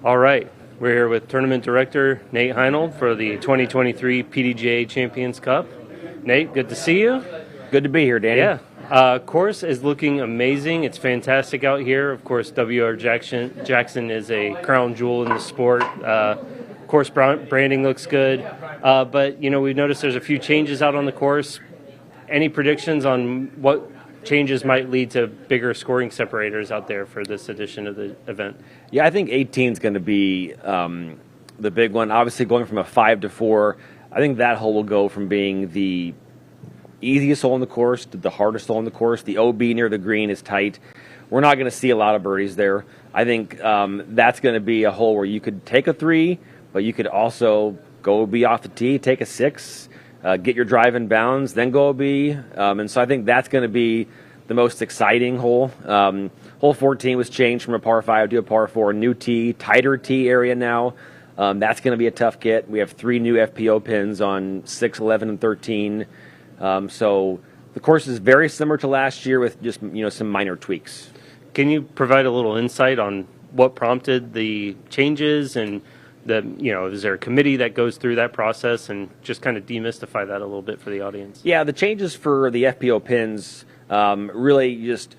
All right, we're here with Tournament Director Nate Heinold for the 2023 PDGA Champions Cup. Nate, good to see you. Good to be here, Danny. Yeah. Course is looking amazing. It's fantastic out here. Of course, WR Jackson is a crown jewel in the sport. Course branding looks good. But, you know, we've noticed there's a few changes out on the course. Any predictions on what changes might lead to bigger scoring separators out there for this edition of the event? Yeah, I think 18 is going to be the big one. Obviously, going from a 5 to 4, I think that hole will go from being the easiest hole in the course to the hardest hole in the course. The OB near the green is tight. We're not going to see a lot of birdies there. I think that's going to be a hole where you could take a 3, but you could also go OB off the tee, take a 6, get your drive in bounds, then go OB. And so I think that's going to be the most exciting hole. Hole 14 was changed from a par 5 to a par 4, new tee, tighter tee area now. That's going to be a tough get. We have 3 new FPO pins on 6, 11, and 13. So the course is very similar to last year with just, you know, some minor tweaks. Can you provide a little insight on what prompted the changes and is there a committee that goes through that process, and just kind of demystify that a little bit for the audience? Yeah, the changes for the FPO pins really just,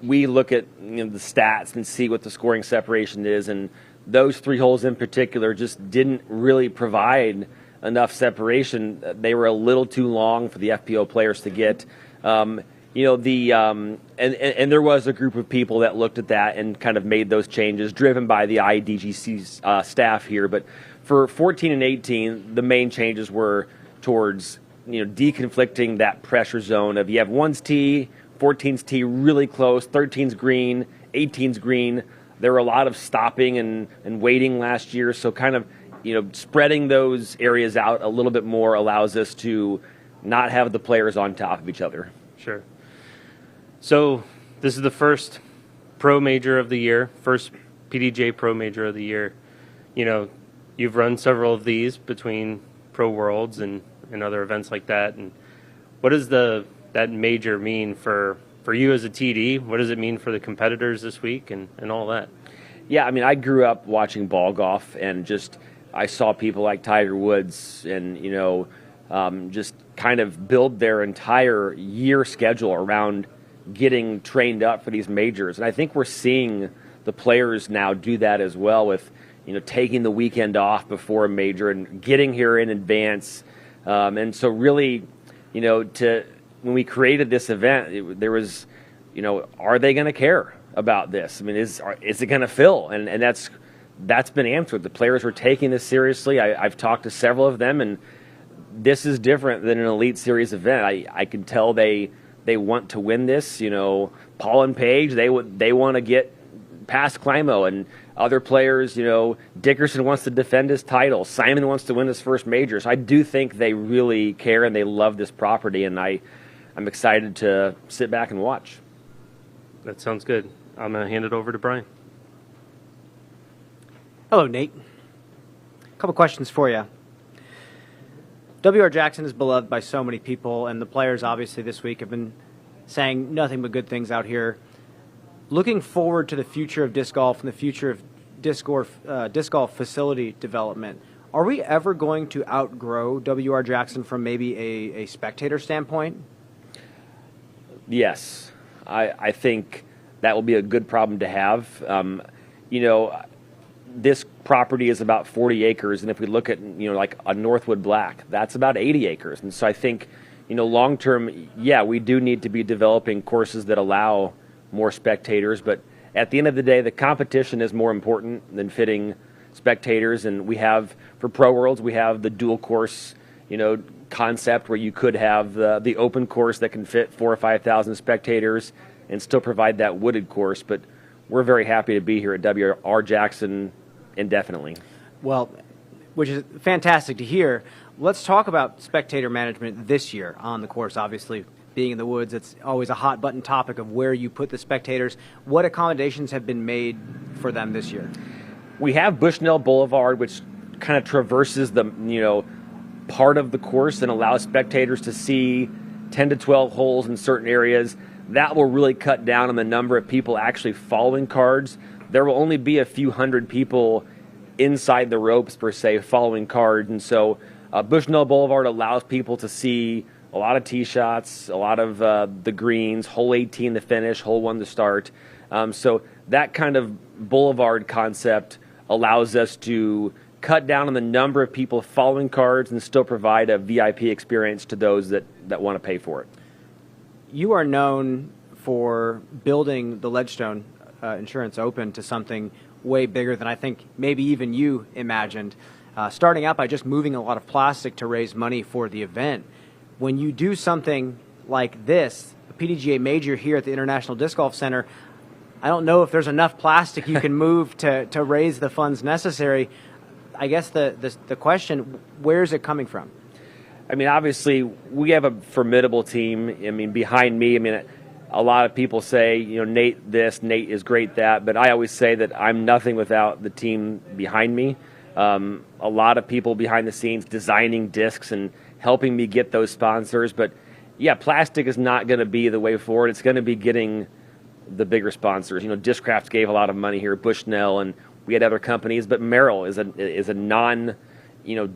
we look at the stats and see what the scoring separation is, and those 3 holes in particular just didn't really provide enough separation. They were a little too long for the FPO players to get. And there was a group of people that looked at that and kind of made those changes, driven by the IDGC staff here. But for 14 and 18, the main changes were towards deconflicting that pressure zone of, you have 1's tee, 14's tee really close, 13's green, 18's green. There were a lot of stopping and waiting last year, so kind of spreading those areas out a little bit more allows us to not have the players on top of each other. Sure. So this is the first pro major of the year, first PDGA pro major of the year. You've run several of these between Pro Worlds and other events like that. And what does that major mean for you as a TD? What does it mean for the competitors this week and all that? Yeah, I mean, I grew up watching ball golf, and I saw people like Tiger Woods and, just kind of build their entire year schedule around getting trained up for these majors. And I think we're seeing the players now do that as well with, taking the weekend off before a major and getting here in advance. And so really, when we created this event, there was, are they going to care about this? I mean, is it going to fill? And that's been answered. The players were taking this seriously. I've talked to several of them, and this is different than an Elite Series event. I can tell they want to win this. Paul and Paige, they want to get past Climo, and other players, Dickerson wants to defend his title. Simon wants to win his first major. So I do think they really care and they love this property, and I'm excited to sit back and watch. That sounds good. I'm going to hand it over to Brian. Hello, Nate. A couple questions for you. WR Jackson is beloved by so many people, and the players obviously this week have been saying nothing but good things out here. Looking forward to the future of disc golf and the future of disc golf facility development, are we ever going to outgrow WR Jackson from maybe a spectator standpoint? Yes. I think that will be a good problem to have. This property is about 40 acres, and if we look at, like a Northwood Black, that's about 80 acres. And so I think, long term, yeah, we do need to be developing courses that allow more spectators, but at the end of the day, the competition is more important than fitting spectators. And we have, for Pro Worlds, we have the dual course, concept where you could have the open course that can fit 4,000 or 5,000 spectators and still provide that wooded course. But we're very happy to be here at WR Jackson indefinitely. Well, which is fantastic to hear. Let's talk about spectator management this year on the course. Obviously, being in the woods, it's always a hot button topic of where you put the spectators. What accommodations have been made for them this year? We have Bushnell Boulevard, which kind of traverses the, part of the course and allows spectators to see 10 to 12 holes in certain areas. That will really cut down on the number of people actually following cards. there will only be a few hundred people inside the ropes, per se, following cards. And so Bushnell Boulevard allows people to see a lot of tee shots, a lot of the greens, hole 18 the finish, hole 1 the start. So that kind of boulevard concept allows us to cut down on the number of people following cards and still provide a VIP experience to those that want to pay for it. You are known for building the Ledgestone Insurance Open to something way bigger than I think maybe even you imagined. Starting out by just moving a lot of plastic to raise money for the event. When you do something like this, a PDGA major here at the International Disc Golf Center, I don't know if there's enough plastic you can move to raise the funds necessary. I guess the question, where is it coming from? I mean, obviously, we have a formidable team. I mean, behind me, a lot of people say, Nate this, Nate is great that, but I always say that I'm nothing without the team behind me. A lot of people behind the scenes designing discs and helping me get those sponsors. But yeah, plastic is not going to be the way forward. It's going to be getting the bigger sponsors. Discraft gave a lot of money here, Bushnell, and we had other companies, but Merrill is a non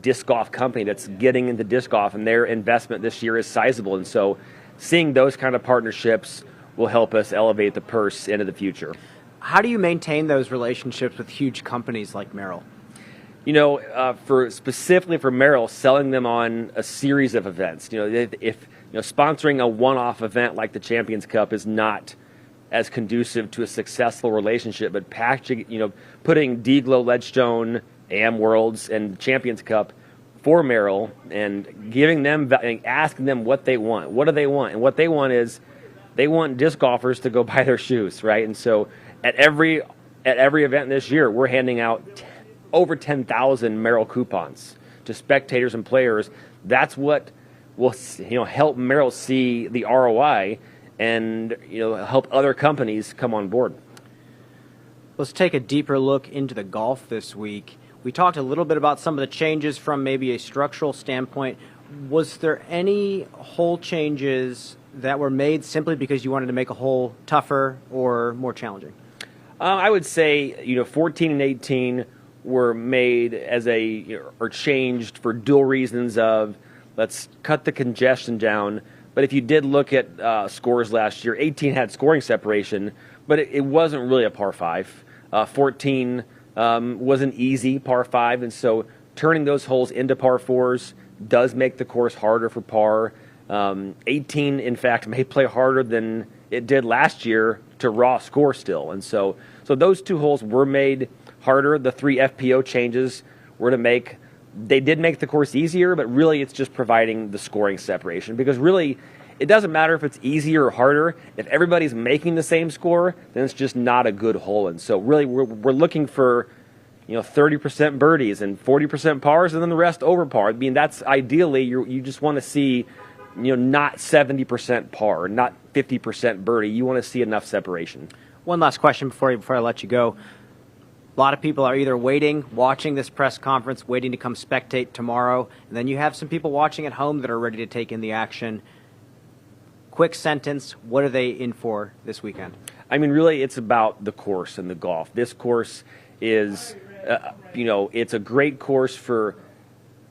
disc golf company that's getting into disc golf, and their investment this year is sizable. And so seeing those kind of partnerships will help us elevate the purse into the future. How do you maintain those relationships with huge companies like Merrill? Specifically for Merrill, selling them on a series of events. If sponsoring a one-off event like the Champions Cup is not as conducive to a successful relationship, but putting D-Glow, Ledgestone, AM Worlds, and Champions Cup for Merrill and giving them, asking them what they want. What do they want? And what they want is they want disc golfers to go buy their shoes, right? And so at every event this year, we're handing out over 10,000 Merrill coupons to spectators and players. That's what will help Merrill see the ROI and help other companies come on board. Let's take a deeper look into the golf this week. We talked a little bit about some of the changes from maybe a structural standpoint. Was there any hole changes that were made simply because you wanted to make a hole tougher or more challenging? I would say 14 and 18 were made or changed for dual reasons of let's cut the congestion down. But if you did look at scores last year, 18 had scoring separation, but it wasn't really a par 5. 14 was an easy par 5, and so turning those holes into par 4s does make the course harder for par. 18, in fact, may play harder than it did last year to raw score still. And so those two holes were made harder. The 3 FPO changes were they did make the course easier, but really it's just providing the scoring separation, because really it doesn't matter if it's easier or harder. If everybody's making the same score, then it's just not a good hole. And so really we're looking for 30% birdies and 40% pars, and then the rest over par. I mean, that's ideally you just want to see not 70% par, not 50% birdie. You want to see enough separation. One last question before I let you go. A lot of people are either watching this press conference, waiting to come spectate tomorrow, and then you have some people watching at home that are ready to take in the action. Quick sentence, what are they in for this weekend? I mean, really, it's about the course and the golf. This course is, it's a great course for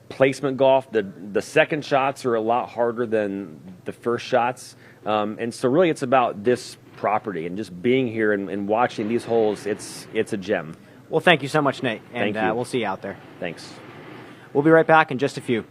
placement golf. The second shots are a lot harder than the first shots. And so really it's about this property and just being here and watching these holes. It's a gem. Well, thank you so much, Nate. And Thank you. We'll see you out there. Thanks. We'll be right back in just a few.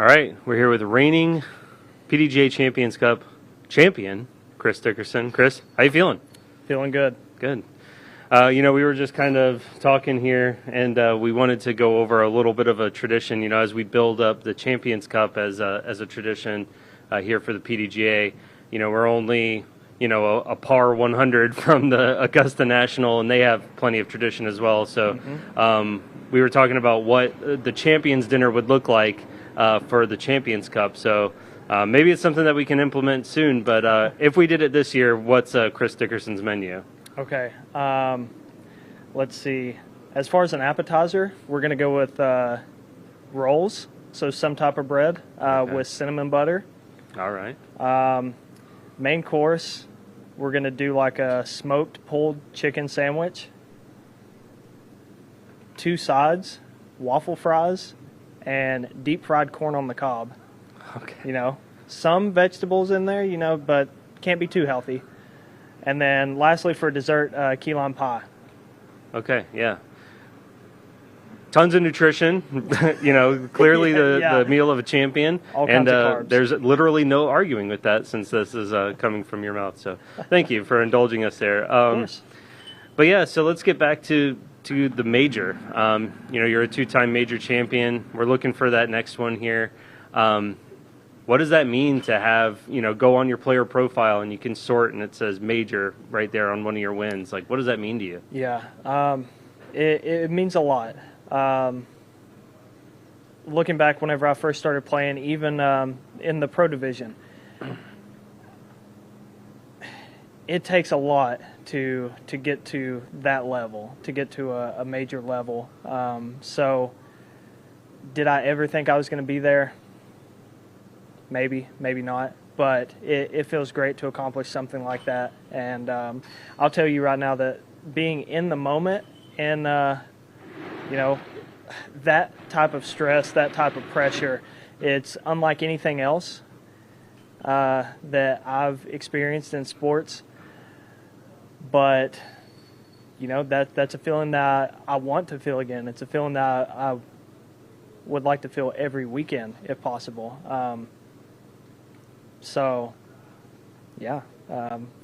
All right, we're here with reigning PDGA Champions Cup champion, Chris Dickerson. Chris, how you feeling? Feeling good. Good. We were just kind of talking here, and we wanted to go over a little bit of a tradition, as we build up the Champions Cup as a tradition here for the PDGA. We're only, a par 100 from the Augusta National, and they have plenty of tradition as well. So we were talking about what the Champions Dinner would look like for the Champions Cup. So maybe it's something that we can implement soon, but if we did it this year, what's Chris Dickerson's menu? Okay. Let's see. As far as an appetizer, we're going to go with rolls, so some type of bread with cinnamon butter. All right. Main course, we're going to do like a smoked pulled chicken sandwich. 2 sides, waffle fries, and deep fried corn on the cob. Okay. Some vegetables in there, but can't be too healthy. And then lastly for dessert, key lime pie. Okay, yeah. Tons of nutrition, clearly the meal of a champion. All kinds of carbs. There's literally no arguing with that since this is coming from your mouth. So thank you for indulging us there. Of course. But yeah, so let's get back to the major. You're a 2-time major champion. We're looking for that next one here. What does that mean to have, go on your player profile and you can sort and it says major right there on one of your wins? Like, what does that mean to you? Yeah, it means a lot. Looking back whenever I first started playing, even in the pro division, it takes a lot to get to that level, to get to a major level. So did I ever think I was going to be there? Maybe, maybe not, but it feels great to accomplish something like that. And I'll tell you right now that being in the moment and, that type of stress, that type of pressure, it's unlike anything else that I've experienced in sports. But, that's a feeling that I want to feel again. It's a feeling that I would like to feel every weekend if possible. So, yeah,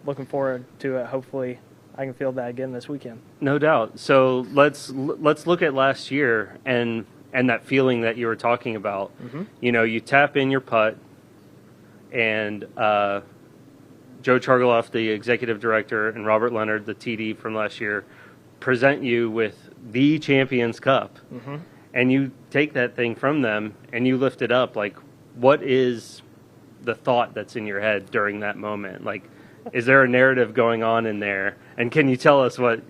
looking forward to it. Hopefully, I can feel that again this weekend. No doubt. So let's look at last year and that feeling that you were talking about. Mm-hmm. You tap in your putt, and Joe Chargoloff, the executive director, and Robert Leonard, the TD from last year, present you with the Champions Cup, mm-hmm. and you take that thing from them and you lift it up. Like, what is the thought that's in your head during that moment? Like, is there a narrative going on in there? And can you tell us what,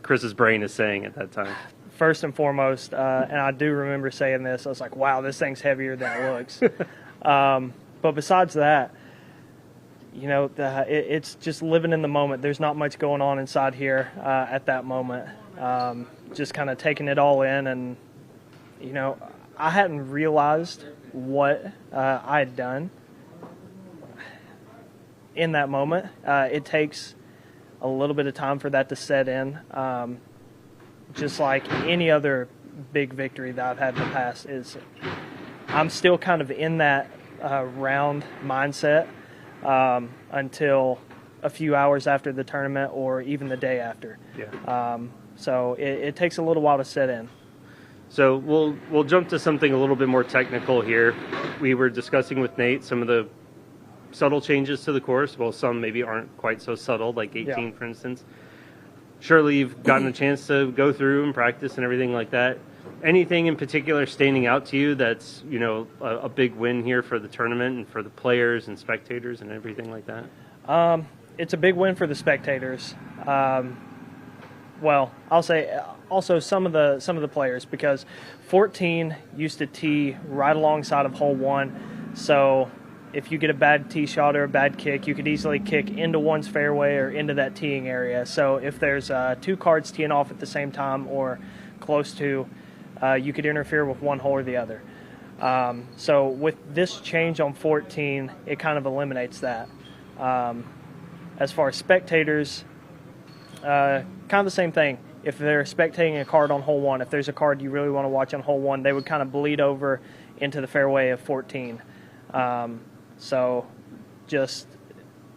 Chris's brain is saying at that time? First and foremost, and I do remember saying this, I was like, wow, this thing's heavier than it looks. But besides that, it's just living in the moment. There's not much going on inside here at that moment. Just kind of taking it all in. And, I hadn't realized what I had done in that moment. It takes a little bit of time for that to set in. Just like any other big victory that I've had in the past, I'm still kind of in that round mindset until a few hours after the tournament or even the day after. Yeah. So it takes a little while to set in. So we'll jump to something a little bit more technical here. We were discussing with Nate some of the subtle changes to the course. Well, some maybe aren't quite so subtle, like 18, for instance. Surely you've gotten a chance to go through and practice and everything like that. Anything in particular standing out to you that's, a big win here for the tournament and for the players and spectators and everything like that? It's a big win for the spectators. Well, I'll say also some of the players, because 14 used to tee right alongside of hole 1. So if you get a bad tee shot or a bad kick, you could easily kick into one's fairway or into that teeing area. So if there's 2 cards teeing off at the same time or close to, you could interfere with one hole or the other. So with this change on 14, it kind of eliminates that. As far as spectators, kind of the same thing. if they're spectating a card on hole 1, if there's a card you really want to watch on hole 1, they would kind of bleed over into the fairway of 14. So just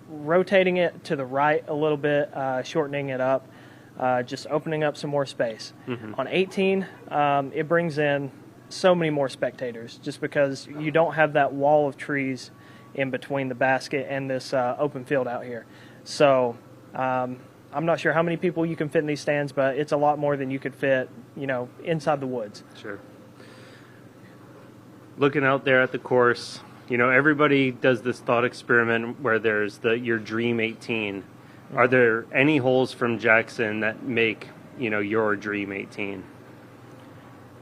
rotating it to the right a little bit, shortening it up, just opening up some more space. On 18, it brings in so many more spectators just because you don't have that wall of trees in between the basket and this open field out here. So I'm not sure how many people you can fit in these stands, but it's a lot more than you could fit, inside the woods. Sure. Looking out there at the course, everybody does this thought experiment where there's your dream 18. Are there any holes from Jackson that make, your dream 18?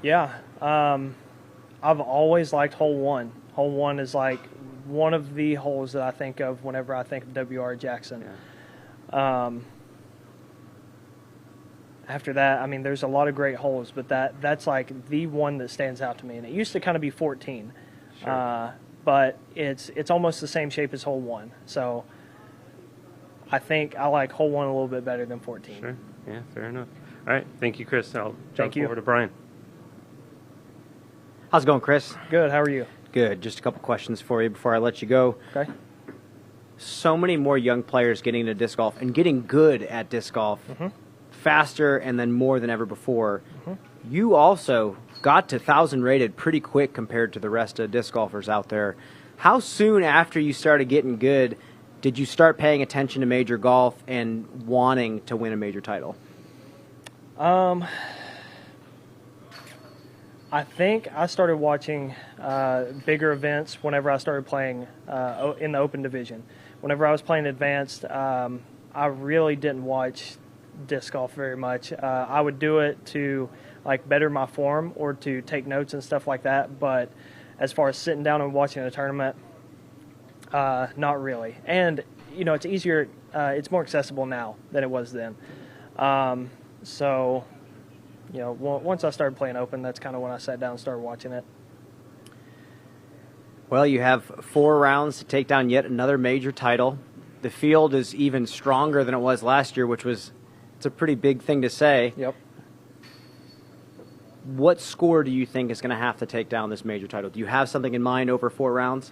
Yeah. I've always liked hole 1. Hole 1 is like one of the holes that I think of whenever I think of WR Jackson. Yeah. After that, there's a lot of great holes, but that's like the one that stands out to me. And it used to kind of be 14, sure. But it's almost the same shape as hole 1. So I think I like hole 1 a little bit better than 14. Sure. Yeah, fair enough. All right. Thank you, Chris. I'll jump over to Brian. How's it going, Chris? Good. How are you? Good. Just a couple questions for you before I let you go. Okay. So many more young players getting into disc golf and getting good at disc golf faster and then more than ever before. You also got to 1,000 rated pretty quick compared to the rest of disc golfers out there. How soon after you started getting good did you start paying attention to major golf and wanting to win a major title? I think I started watching bigger events whenever I started playing in the open division. Whenever I was playing advanced, I really didn't watch disc golf very much. I would do it to better my form or to take notes and stuff like that. But as far as sitting down and watching a tournament, not really. And it's easier. It's more accessible now than it was then. So, once I started playing open, that's kind of when I sat down and started watching it. Well, you have 4 rounds to take down yet another major title. The field is even stronger than it was last year, it's a pretty big thing to say. Yep. What score do you think is going to have to take down this major title? Do you have something in mind over 4 rounds?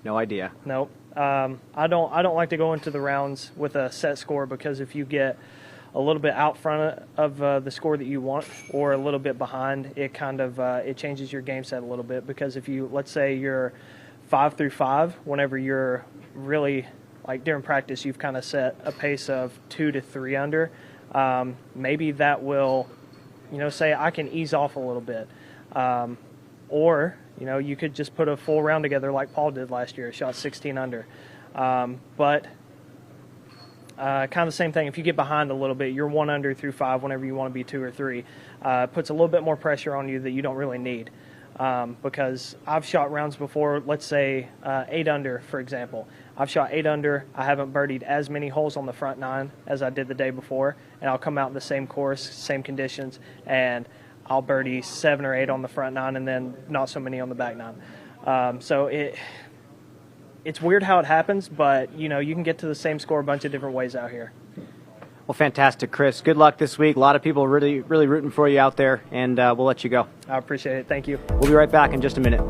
No idea. Nope. I don't like to go into the rounds with a set score because if you get a little bit out front of the score that you want or a little bit behind, it kind of it changes your game set a little bit. Because if you, let's say you're 5 through 5, whenever you're really during practice, you've kind of set a pace of 2 to 3 under. Maybe that will, say I can ease off a little bit, or you could just put a full round together like Paul did last year, shot 16 under. But kind of the same thing. If you get behind a little bit, you're 1 under through 5 whenever you want to be 2 or 3. Puts a little bit more pressure on you that you don't really need. Because I've shot rounds before, let's say 8 under, for example. I've shot 8 under. I haven't birdied as many holes on the front 9 as I did the day before, and I'll come out in the same course, same conditions, and I'll birdie 7 or 8 on the front 9 and then not so many on the back 9. So it's weird how it happens, but you can get to the same score a bunch of different ways out here. Well, fantastic, Chris. Good luck this week. A lot of people really, really rooting for you out there, and we'll let you go. I appreciate it. Thank you. We'll be right back in just a minute.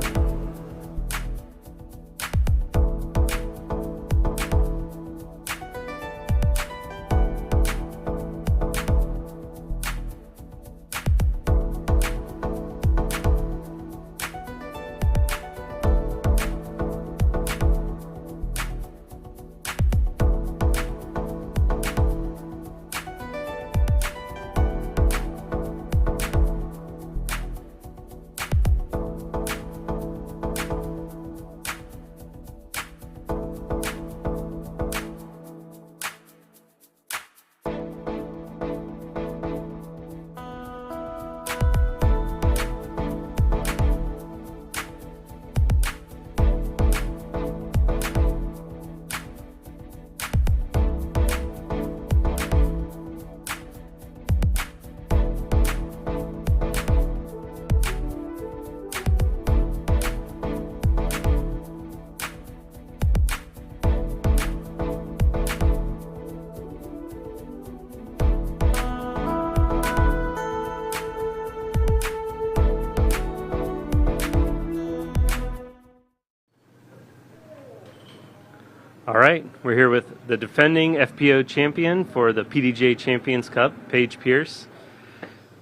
All right, we're here with the defending FPO champion for the PDGA Champions Cup, Paige Pierce.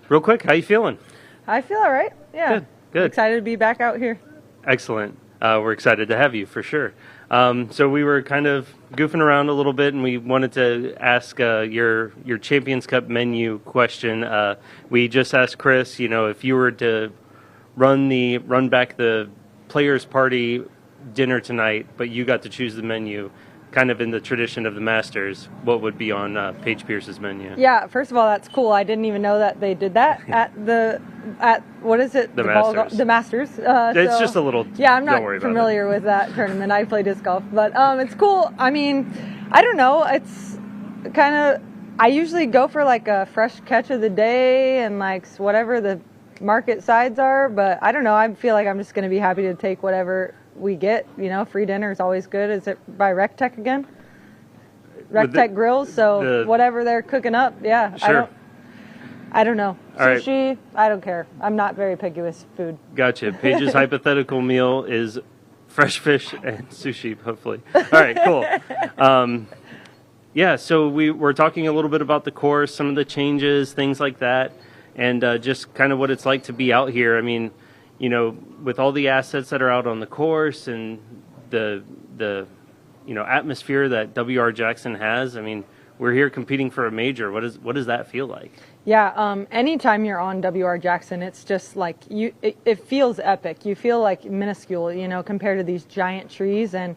Real quick, how you feeling? I feel all right. Yeah. Good. Excited to be back out here. Excellent. We're excited to have you for sure. So we were kind of goofing around a little bit, and we wanted to ask your Champions Cup menu question. We just asked Chris, if you were to run back the players' party dinner tonight, but you got to choose the menu, kind of in the tradition of the Masters, what would be on Paige Pierce's menu? Yeah, first of all, that's cool. I didn't even know that they did that at what is it? The Masters. The Masters. It's just a little. Yeah, I'm not don't worry about familiar with that tournament. I play disc golf, but it's cool. I mean, I don't know. It's kind of. I usually go for like a fresh catch of the day and like whatever the market sides are, but I don't know. I feel like I'm just going to be happy to take whatever we get. Free dinner is always good. Is it by RecTech again? RecTech Grills, so whatever they're cooking up, yeah. Sure. I don't know. All Sushi, right. I don't care. I'm not very picky with food. Gotcha. Paige's hypothetical meal is fresh fish and sushi, hopefully. All right, cool. Yeah, so we're talking a little bit about the course, some of the changes, things like that, and just kind of what it's like to be out here. I mean, with all the assets that are out on the course and the atmosphere that WR Jackson has, I mean, we're here competing for a major. What does that feel like? Yeah, anytime you're on WR Jackson, it's just like it feels epic. You feel like minuscule, compared to these giant trees. And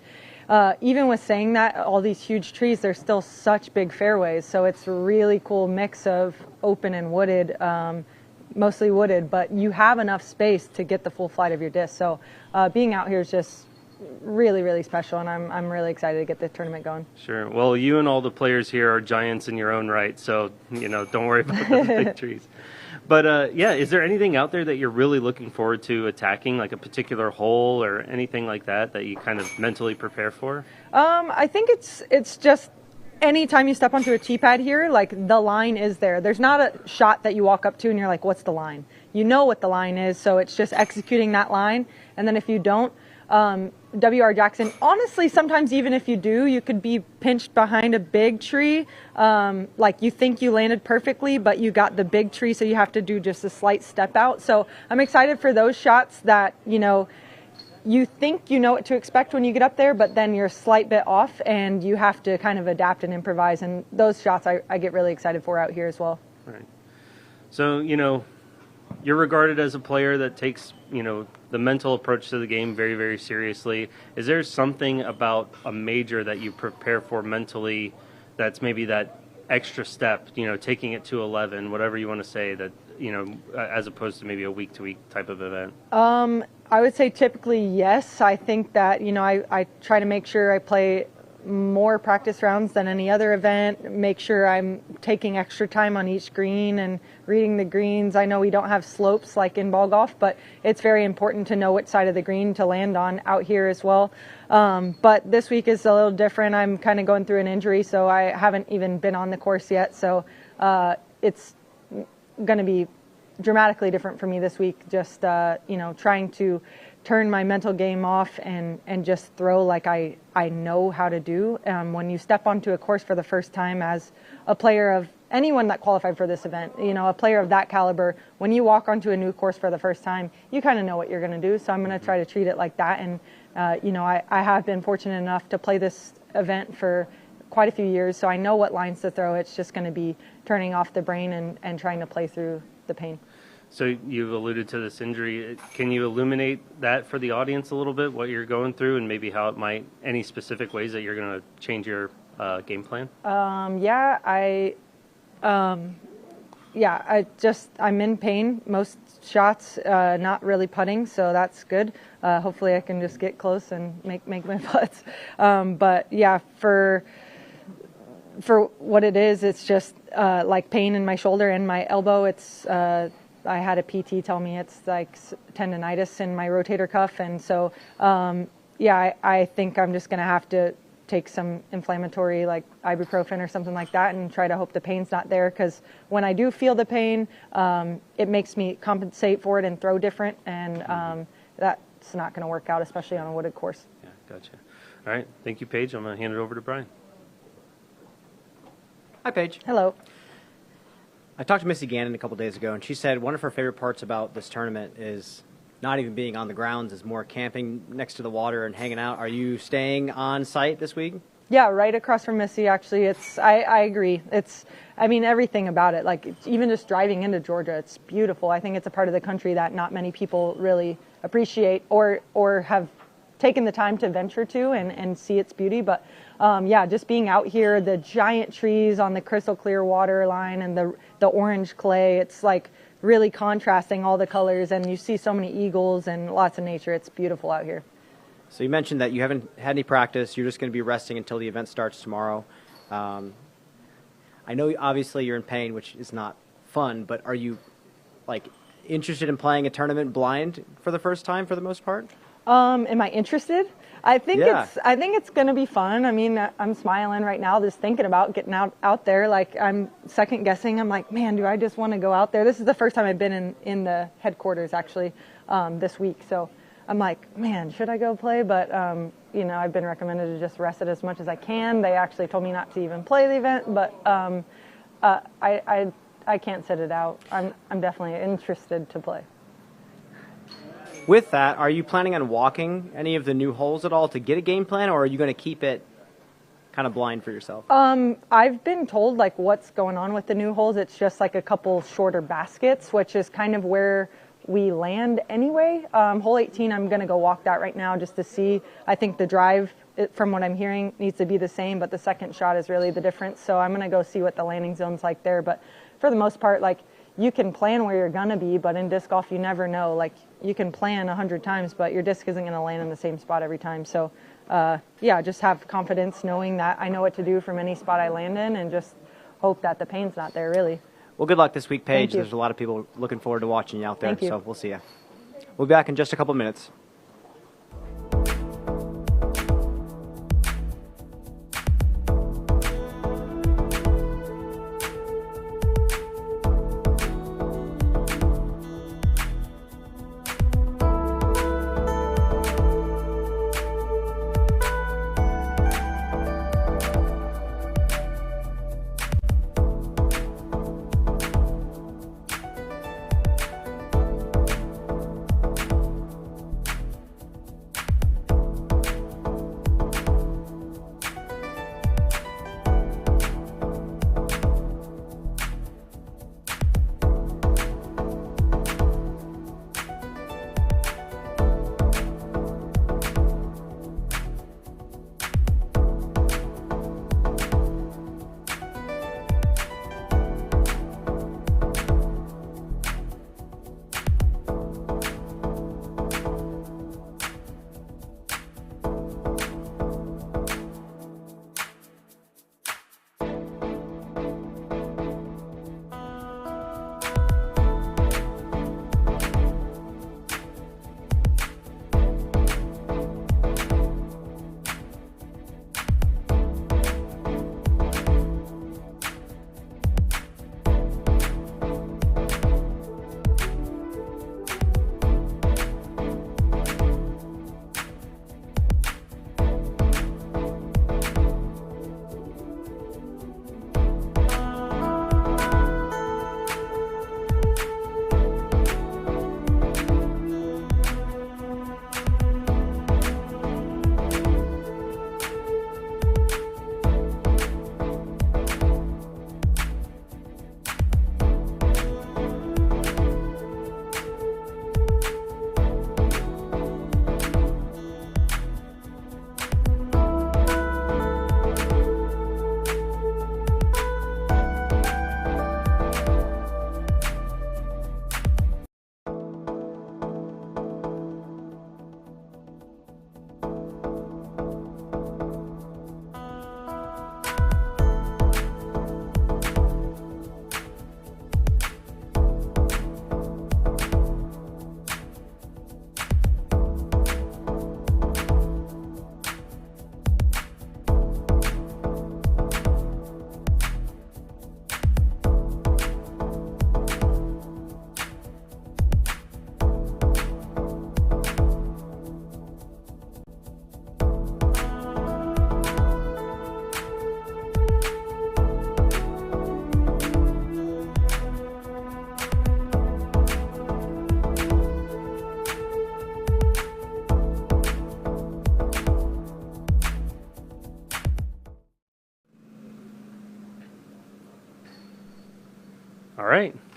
even with saying that, all these huge trees, they're still such big fairways. So it's a really cool mix of open and wooded. Mostly wooded, but you have enough space to get the full flight of your disc. So being out here is just really, really special, and I'm really excited to get the tournament going. Sure. Well, you and all the players here are giants in your own right, so don't worry about those big trees. But is there anything out there that you're really looking forward to attacking, like a particular hole or anything like that you kind of mentally prepare for? I think it's just. Anytime you step onto a tee pad here, like the line is there. There's not a shot that you walk up to and you're like, what's the line? You know what the line is, so it's just executing that line. And then if you don't, WR Jackson, honestly, sometimes even if you do, you could be pinched behind a big tree. Like you think you landed perfectly, but you got the big tree, so you have to do just a slight step out. So I'm excited for those shots that, you think you know what to expect when you get up there, but then you're a slight bit off and you have to kind of adapt and improvise. And those shots I get really excited for out here as well. Right. So, you're regarded as a player that takes, the mental approach to the game very, very seriously. Is there something about a major that you prepare for mentally that's maybe that extra step, taking it to 11, whatever you want to say, that, as opposed to maybe a week-to-week type of event? I would say typically yes. I think that, I try to make sure I play more practice rounds than any other event, make sure I'm taking extra time on each green and reading the greens. I know we don't have slopes like in ball golf, but it's very important to know which side of the green to land on out here as well. But this week is a little different. I'm kind of going through an injury, so I haven't even been on the course yet. So it's going to be dramatically different for me this week, just trying to turn my mental game off and just throw like I know how to do. When you step onto a course for the first time as a player of anyone that qualified for this event, a player of that caliber, when you walk onto a new course for the first time, you kind of know what you're going to do. So I'm going to try to treat it like that. And I have been fortunate enough to play this event for quite a few years, so I know what lines to throw. It's just going to be turning off the brain and trying to play through the pain. So you've alluded to this injury. Can you illuminate that for the audience a little bit, what you're going through, and maybe how it might, any specific ways that you're going to change your game plan? I'm in pain most shots, not really putting, so that's good. Hopefully I can just get close and make my putts. But yeah, for what it is, it's just like pain in my shoulder and my elbow. It's I had a PT tell me it's like tendonitis in my rotator cuff, and so I think I'm just going to have to take some inflammatory like ibuprofen or something like that and try to hope the pain's not there, because when I do feel the pain, it makes me compensate for it and throw different, and that's not going to work out, especially on a wooded course. Yeah, gotcha. All right. Thank you, Paige. I'm going to hand it over to Brian. Hi, Paige. Hello. I talked to Missy Gannon a couple days ago, and she said one of her favorite parts about this tournament is not even being on the grounds, is more camping next to the water and hanging out. Are you staying on site this week? Yeah, right across from Missy, actually. I agree. Everything about it, like even just driving into Georgia, it's beautiful. I think it's a part of the country that not many people really appreciate or have taken the time to venture to and see its beauty. But just being out here, the giant trees on the crystal clear water line and the orange clay, it's like really contrasting all the colors, and you see so many eagles and lots of nature. It's beautiful out here. So you mentioned that you haven't had any practice. You're just going to be resting until the event starts tomorrow. I know obviously you're in pain, which is not fun, but are you interested in playing a tournament blind for the first time for the most part? Am I interested? I think Yeah. it's going to be fun. I mean, I'm smiling right now just thinking about getting out there. Like, I'm second guessing. I'm like, man, do I just want to go out there? This is the first time I've been in the headquarters actually this week. So I'm like, man, should I go play? But I've been recommended to just rest it as much as I can. They actually told me not to even play the event, but I can't sit it out. I'm definitely interested to play. With that, are you planning on walking any of the new holes at all to get a game plan, or are you going to keep it kind of blind for yourself? I've been told what's going on with the new holes. It's just like a couple shorter baskets, which is kind of where we land anyway. Hole 18, I'm going to go walk that right now just to see. I think the drive, from what I'm hearing, needs to be the same, but the second shot is really the difference. So I'm going to go see what the landing zone's like there. But for the most part, you can plan where you're going to be, but in disc golf, you never know. You can plan 100 times, but your disc isn't going to land in the same spot every time. So, just have confidence knowing that I know what to do from any spot I land in, and just hope that the pain's not there, really. Well, good luck this week, Paige. Thank you. There's a lot of people looking forward to watching you out there, Thank you. so we'll see you. We'll be back in just a couple minutes.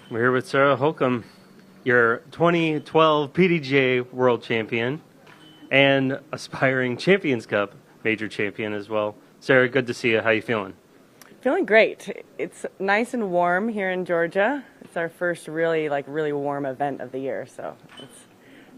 We're here with Sarah Hokom, your 2012 PDGA World Champion and aspiring Champions Cup major champion as well. Sarah, good to see you. How you feeling? Feeling great. It's nice and warm here in Georgia. It's our first really warm event of the year, so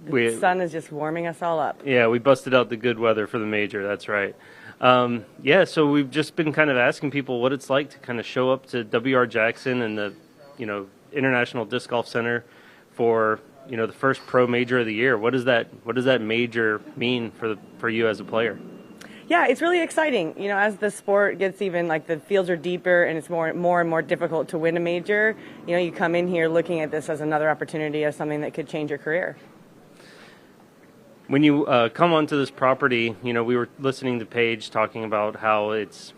the sun is just warming us all up. Yeah, we busted out the good weather for the major. That's right. So we've just been kind of asking people what it's like to kind of show up to WR Jackson and the, International Disc Golf Center for, the first pro major of the year. What does that major mean for you as a player? Yeah, it's really exciting. As the sport gets even, the fields are deeper and it's more and more difficult to win a major, you come in here looking at this as another opportunity, as something that could change your career. When you come onto this property, we were listening to Paige talking about how it's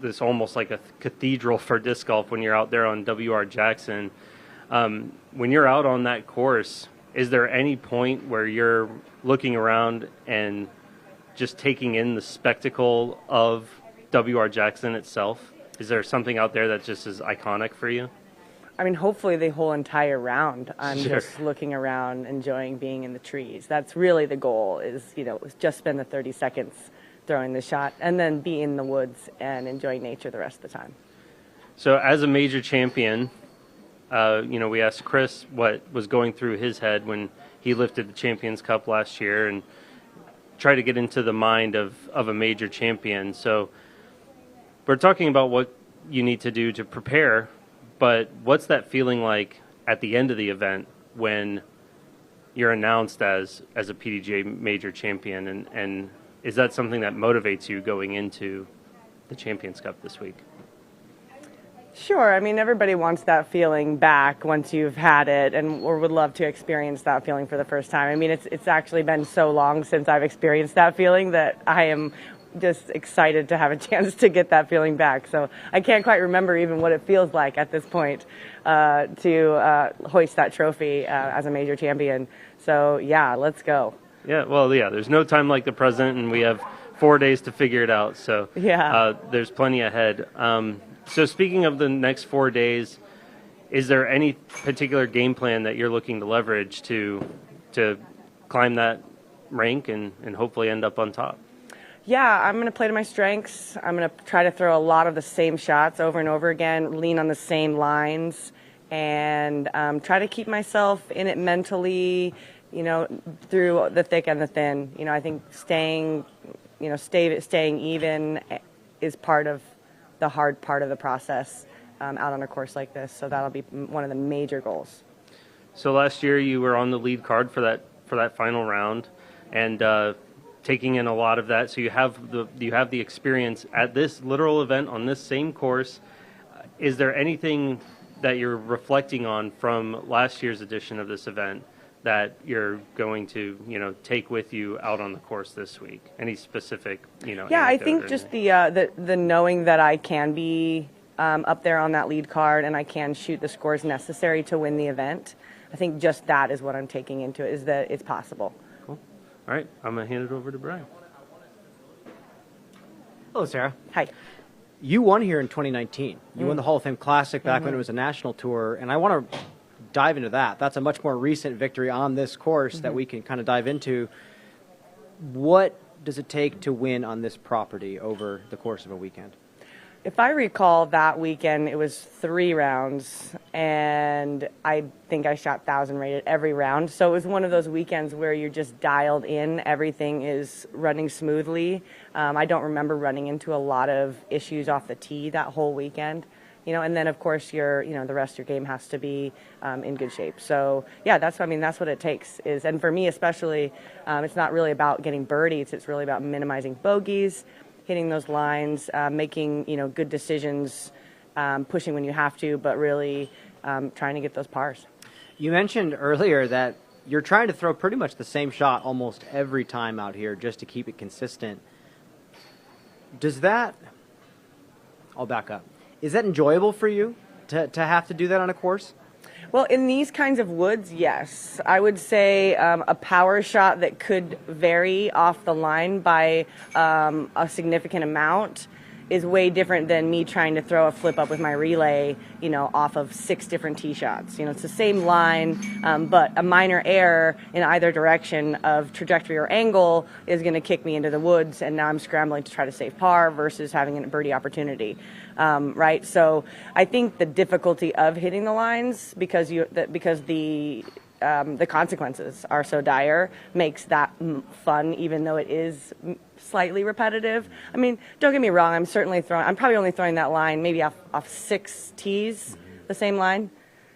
this almost like a cathedral for disc golf when you're out there on WR Jackson. When you're out on that course, is there any point where you're looking around and just taking in the spectacle of WR Jackson itself? Is there something out there that just is iconic for you? I mean, hopefully the whole entire round, I'm Sure. just looking around, enjoying being in the trees. That's really the goal, is, just spend the 30 seconds throwing the shot and then be in the woods and enjoying nature the rest of the time. So as a major champion, we asked Chris what was going through his head when he lifted the Champions Cup last year and try to get into the mind of a major champion. So we're talking about what you need to do to prepare, but what's that feeling like at the end of the event when you're announced as a PDGA major champion, and is that something that motivates you going into the Champions Cup this week? Sure. I mean, everybody wants that feeling back once you've had it, or would love to experience that feeling for the first time. I mean, it's actually been so long since I've experienced that feeling that I am just excited to have a chance to get that feeling back. So I can't quite remember even what it feels like at this point to hoist that trophy as a major champion. So, yeah, let's go. Yeah, there's no time like the present, and we have 4 days to figure it out. So there's plenty ahead. So speaking of the next 4 days, is there any particular game plan that you're looking to leverage to climb that rank and hopefully end up on top? Yeah, I'm going to play to my strengths. I'm going to try to throw a lot of the same shots over and over again, lean on the same lines, and try to keep myself in it mentally, through the thick and the thin. I think staying even is part of the hard part of the process out on a course like this. So that'll be one of the major goals. So last year you were on the lead card for that final round, and taking in a lot of that. So you have the experience at this literal event on this same course. Is there anything that you're reflecting on from last year's edition of this event that you're going to, take with you out on the course this week? Any specific, Yeah, I think just the knowing that I can be up there on that lead card and I can shoot the scores necessary to win the event. I think just that is what I'm taking into it, is that it's possible. Cool. All right, I'm going to hand it over to Brian. Hello, Sarah. Hi. You won here in 2019. You won the Hall of Fame Classic back when it was a national tour, and I want to dive into that. That's a much more recent victory on this course that we can kind of dive into. What does it take to win on this property over the course of a weekend? If I recall, that weekend it was 3 rounds, and I think I shot 1,000 rated every round. So it was one of those weekends where you're just dialed in. Everything is running smoothly. I don't remember running into a lot of issues off the tee that whole weekend. And then of course the rest of your game has to be in good shape. So yeah, that's what it takes and for me especially, it's not really about getting birdies. It's really about minimizing bogeys, hitting those lines, making, good decisions, pushing when you have to, but really trying to get those pars. You mentioned earlier that you're trying to throw pretty much the same shot almost every time out here just to keep it consistent. I'll back up. Is that enjoyable for you to have to do that on a course? Well, in these kinds of woods, yes. I would say a power shot that could vary off the line by a significant amount is way different than me trying to throw a flip up with my relay, off of 6 different tee shots. It's the same line, but a minor error in either direction of trajectory or angle is going to kick me into the woods, and now I'm scrambling to try to save par versus having a birdie opportunity, right? So I think the difficulty of hitting the lines because the consequences are so dire makes that fun, even though it is slightly repetitive. I mean, don't get me wrong, I'm probably only throwing that line maybe off 6 tees, the same line,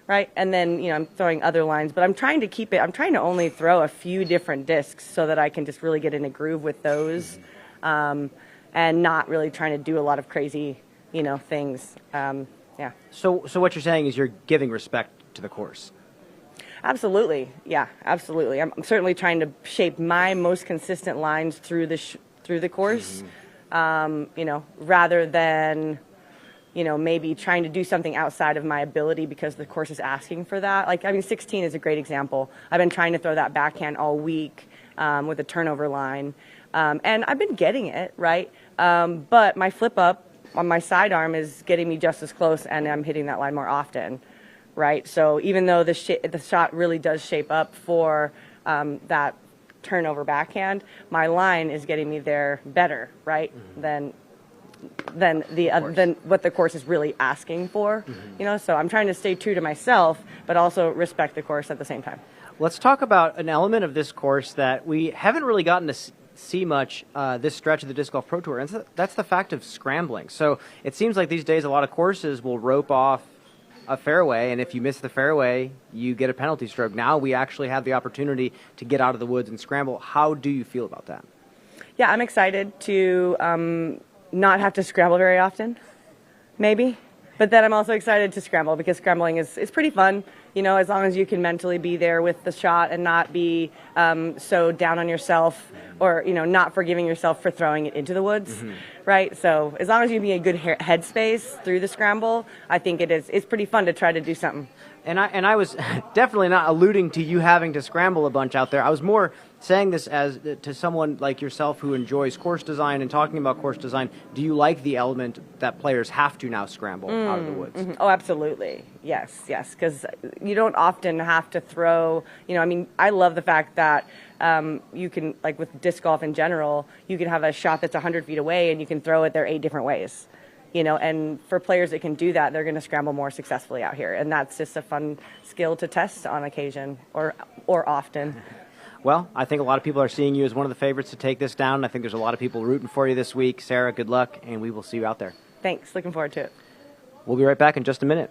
right? And then, I'm throwing other lines, but I'm trying to only throw a few different discs so that I can just really get in a groove with those, and not really trying to do a lot of crazy, things. Yeah. So what you're saying is you're giving respect to the course. Absolutely. Yeah, absolutely. I'm certainly trying to shape my most consistent lines through the course, rather than, maybe trying to do something outside of my ability because the course is asking for that. 16 is a great example. I've been trying to throw that backhand all week with a turnover line, and I've been getting it, right? But my flip up on my sidearm is getting me just as close, and I'm hitting that line more often. Right, so even though the shot really does shape up for that turnover backhand, my line is getting me there better, right, than what the course is really asking for. So I'm trying to stay true to myself, but also respect the course at the same time. Let's talk about an element of this course that we haven't really gotten to see much this stretch of the Disc Golf Pro Tour, and that's the fact of scrambling. So it seems like these days a lot of courses will rope off a fairway, and if you miss the fairway, you get a penalty stroke. Now we actually have the opportunity to get out of the woods and scramble. How do you feel about that? Yeah, I'm excited to not have to scramble very often, maybe. But then I'm also excited to scramble because scrambling is pretty fun, as long as you can mentally be there with the shot and not be so down on yourself or, not forgiving yourself for throwing it into the woods, right? So as long as you be in a good headspace through the scramble, I think it's pretty fun to try to do something. And I was definitely not alluding to you having to scramble a bunch out there. I was more saying this as to someone like yourself who enjoys course design and talking about course design. Do you like the element that players have to now scramble out of the woods? Oh, absolutely. Yes, because you don't often have to throw, I love the fact that you can, like with disc golf in general, you can have a shot that's 100 feet away and you can throw it there 8 different ways. And for players that can do that, they're going to scramble more successfully out here. And that's just a fun skill to test on occasion or often. Well, I think a lot of people are seeing you as one of the favorites to take this down. I think there's a lot of people rooting for you this week. Sarah, good luck, and we will see you out there. Thanks. Looking forward to it. We'll be right back in just a minute.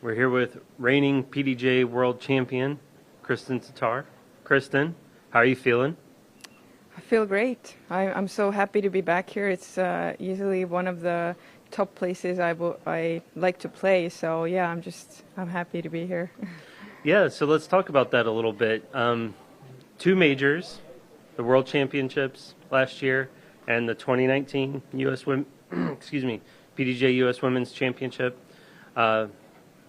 We're here with reigning PDGA World Champion, Kristin Tattar. Kristin, how are you feeling? I feel great. I'm so happy to be back here. It's easily one of the top places I like to play. So yeah, I'm happy to be here. Yeah, so let's talk about that a little bit. 2 majors, the World Championships last year and the 2019 PDGA US Women's Championship.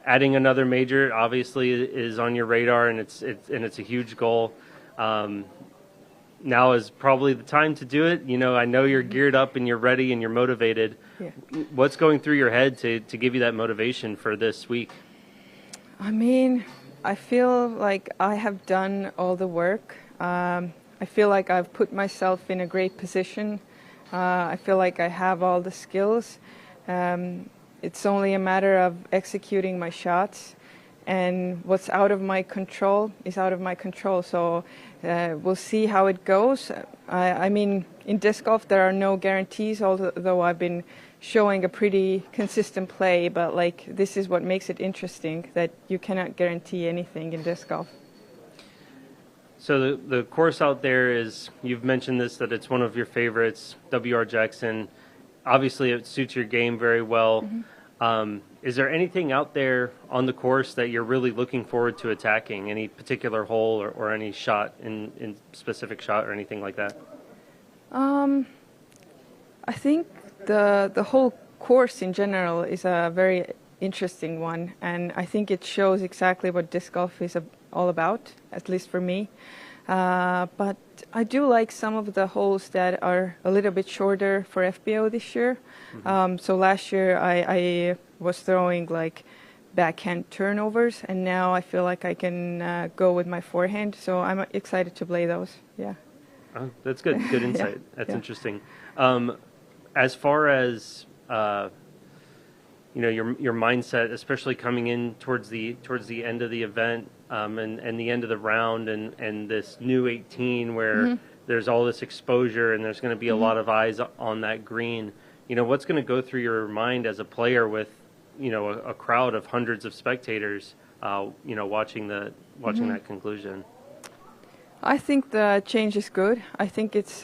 Adding another major obviously is on your radar, and it's a huge goal. Now is probably the time to do it. You know, I know you're geared up and you're ready and you're motivated. Yeah. What's going through your head to give you that motivation for this week? I mean, I feel like I have done all the work. I feel like I've put myself in a great position. I feel like I have all the skills. It's only a matter of executing my shots, and what's out of my control is out of my control. So we'll see how it goes. I mean, in disc golf there are no guarantees, although I've been showing a pretty consistent play, but like this is what makes it interesting, that you cannot guarantee anything in disc golf. So the course out there is, you've mentioned this, that it's one of your favorites, WR Jackson. Obviously, it suits your game very well. Mm-hmm. Is there anything out there on the course that you're really looking forward to attacking? Any particular hole or any shot in specific shot or anything like that? I think the whole course in general is a very interesting one, and I think it shows exactly what disc golf is all about, at least for me. But I do like some of the holes that are a little bit shorter for FBO this year. Mm-hmm. So last year I was throwing like backhand turnovers, and now I feel like I can go with my forehand. So I'm excited to play those. Yeah. Oh, that's good. Good insight. Yeah. That's yeah. interesting. As far as you know, your mindset, especially coming in towards the end of the event, and the end of the round, and this new 18 where mm-hmm. there's all this exposure and there's going to be a mm-hmm. lot of eyes on that green. You know, what's going to go through your mind as a player with, you know, a crowd of hundreds of spectators, you know, watching mm-hmm. that conclusion? I think the change is good. I think it's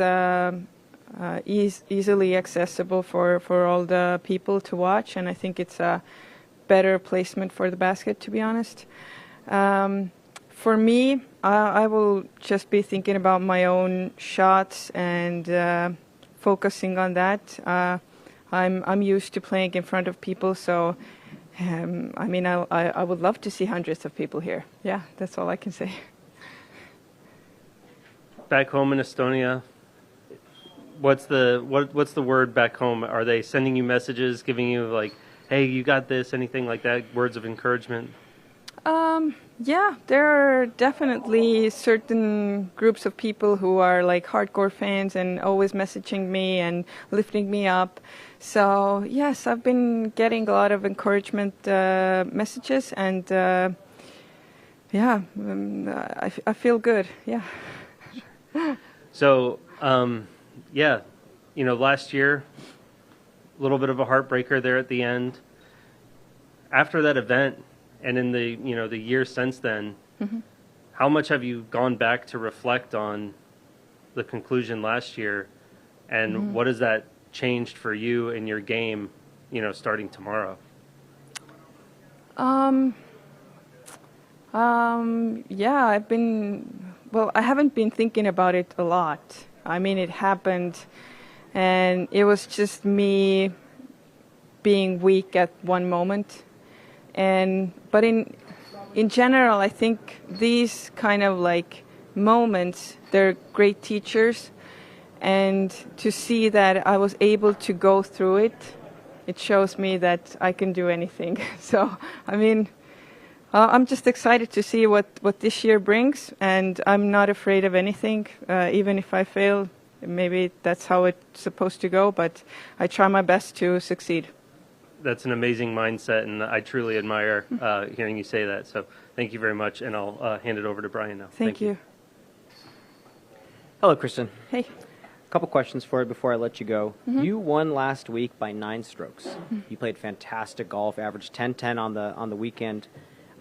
easily accessible for all the people to watch, and I think it's a better placement for the basket, to be honest. For me, I will just be thinking about my own shots and focusing on that. I'm used to playing in front of people, so I mean, I would love to see hundreds of people here. Yeah, that's all I can say. Back home in Estonia, what's the word back home? Are they sending you messages, giving you like, hey, you got this, anything like that, words of encouragement? Yeah, there are definitely certain groups of people who are like hardcore fans and always messaging me and lifting me up. So yes, I've been getting a lot of encouragement messages, and yeah, I feel good. Yeah. So yeah, you know, last year, a little bit of a heartbreaker there at the end. After that event, and in the, you know, the year since then, mm-hmm. how much have you gone back to reflect on the conclusion last year, and mm-hmm. what has that changed for you in your game, you know, starting tomorrow? Yeah, I haven't been thinking about it a lot. I mean, it happened, and it was just me being weak at one moment. But in general, I think these kind of like moments, they're great teachers, and to see that I was able to go through it, it shows me that I can do anything. So, I mean, I'm just excited to see what this year brings, and I'm not afraid of anything. Even if I fail, maybe that's how it's supposed to go, but I try my best to succeed. That's an amazing mindset, and I truly admire hearing you say that. So thank you very much, and I'll hand it over to Brian now. Thank you. Hello, Kristin. Hey. couple questions for you before I let you go. You won last week by 9 strokes. You played fantastic golf, averaged 10-10 on the weekend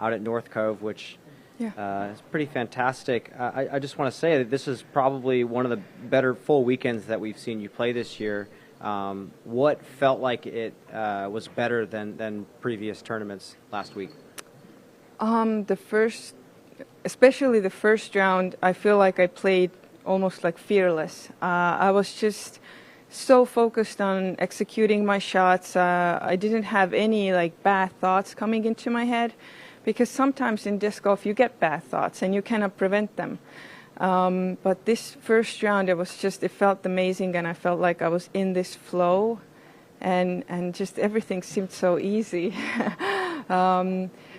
out at North Cove, which is pretty fantastic. I just want to say that this is probably one of the better full weekends that we've seen you play this year. What felt like it was better than previous tournaments last week? Especially the first round, I feel like I played almost like fearless. I was just so focused on executing my shots. I didn't have any like bad thoughts coming into my head, because sometimes in disc golf you get bad thoughts and you cannot prevent them. But this first round, it felt amazing, and I felt like I was in this flow, and just everything seemed so easy.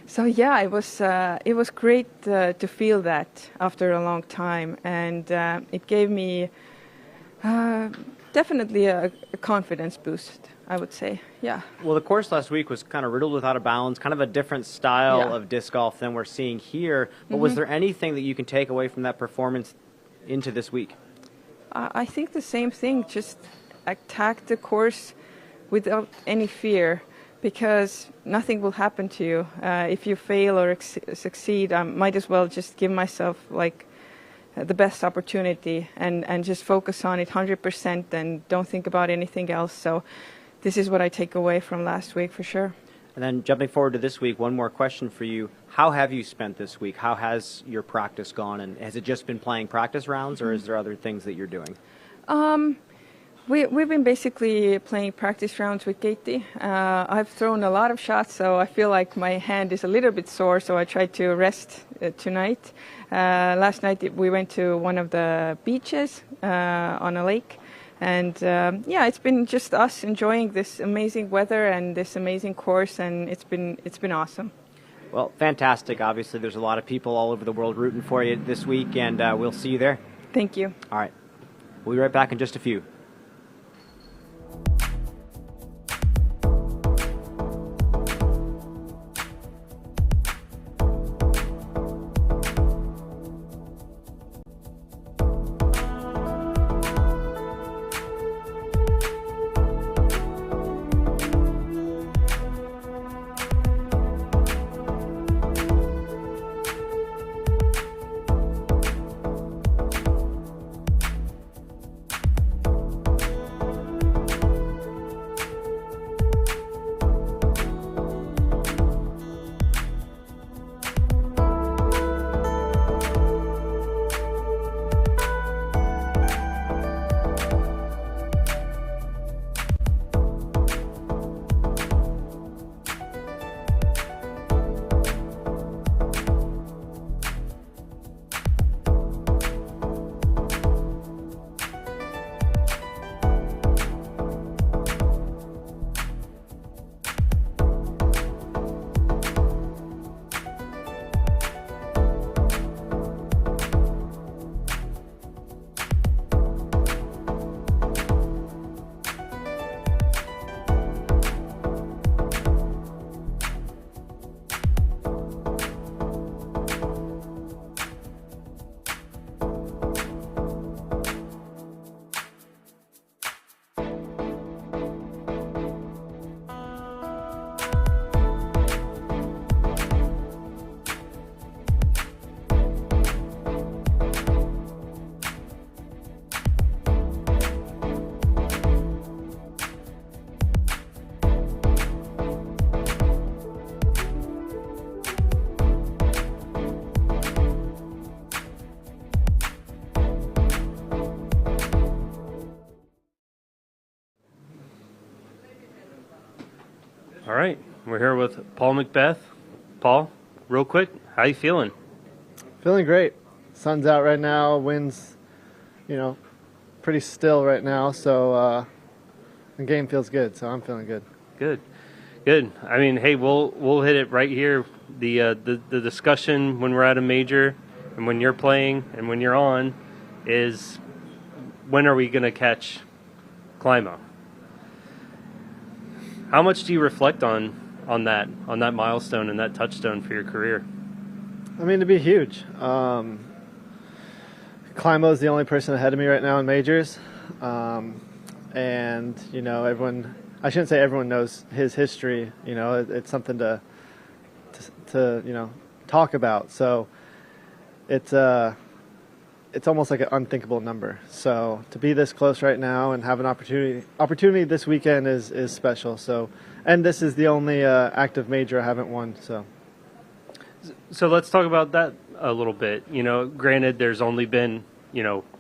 So yeah, it was great to feel that after a long time, and it gave me definitely a confidence boost, I would say. Yeah. Well, the course last week was kind of riddled with out of bounds, kind of a different style of disc golf than we're seeing here. But was there anything that you can take away from that performance into this week? I think the same thing. Just attack the course without any fear, because nothing will happen to you. If you fail or succeed, I might as well just give myself like the best opportunity and just focus on it 100% and don't think about anything else. So this is what I take away from last week for sure. And then jumping forward to this week, one more question for you. How have you spent this week? How has your practice gone? And has it just been playing practice rounds, or is there other things that you're doing? We've been basically playing practice rounds with Katie. I've thrown a lot of shots, so I feel like my hand is a little bit sore, so I tried to rest tonight. Last night we went to one of the beaches on a lake, and it's been just us enjoying this amazing weather and this amazing course, and it's been awesome. Well, fantastic. Obviously, there's a lot of people all over the world rooting for you this week, and we'll see you there. Thank you. All right. We'll be right back in just a few. All right, we're here with Paul McBeth. Paul, real quick, how you feeling? Feeling great. Sun's out right now, wind's, pretty still right now, so the game feels good, so I'm feeling good. Good. I mean, hey, we'll hit it right here. The discussion when we're at a major and when you're playing and when you're on is, when are we going to catch Climo? How much do you reflect on that milestone and that touchstone for your career? I mean, it'd be huge. Climo's the only person ahead of me right now in majors. and everyone. I shouldn't say everyone knows his history. It's something to talk about. So it's almost like an unthinkable number. So to be this close right now and have an opportunity this weekend is special. So, and this is the only active major I haven't won. So let's talk about that a little bit. Granted, there's only been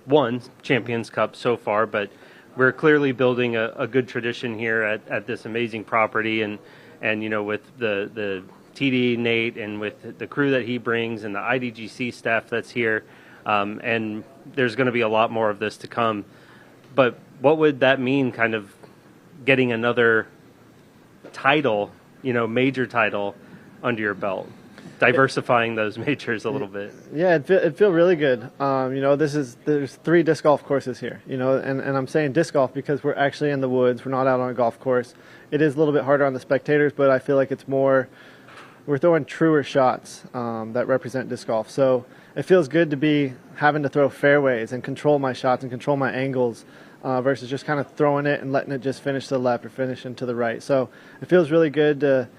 one Champions Cup so far, but we're clearly building a good tradition here at this amazing property, and with the TD Nate and with the crew that he brings and the IDGC staff that's here, and there's going to be a lot more of this to come. But what would that mean, kind of getting another title, major title under your belt? Diversifying those majors a little bit. Yeah, it'd feel really good. There's 3 disc golf courses here, and I'm saying disc golf because we're actually in the woods. We're not out on a golf course. It is a little bit harder on the spectators, but I feel like it's more, we're throwing truer shots that represent disc golf. So it feels good to be having to throw fairways and control my shots and control my angles versus just kind of throwing it and letting it just finish to the left or finish into the right. So it feels really good to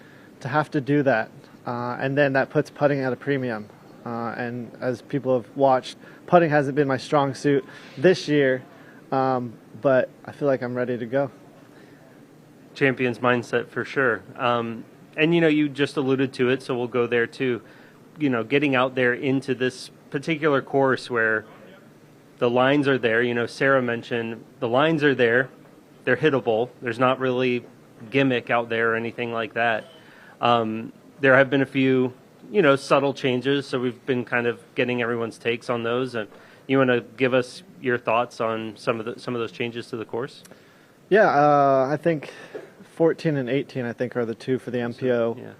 have to do that. And then that puts putting at a premium. And as people have watched, putting hasn't been my strong suit this year, but I feel like I'm ready to go. Champions mindset for sure. And, you just alluded to it, so we'll go there too. Getting out there into this particular course where the lines are there. Sarah mentioned the lines are there. They're hittable. There's not really gimmick out there or anything like that. There have been a few, subtle changes, so we've been kind of getting everyone's takes on those. And you want to give us your thoughts on some of those changes to the course? Yeah, I think 14 and 18, I think, are the 2 for the MPO. Yeah.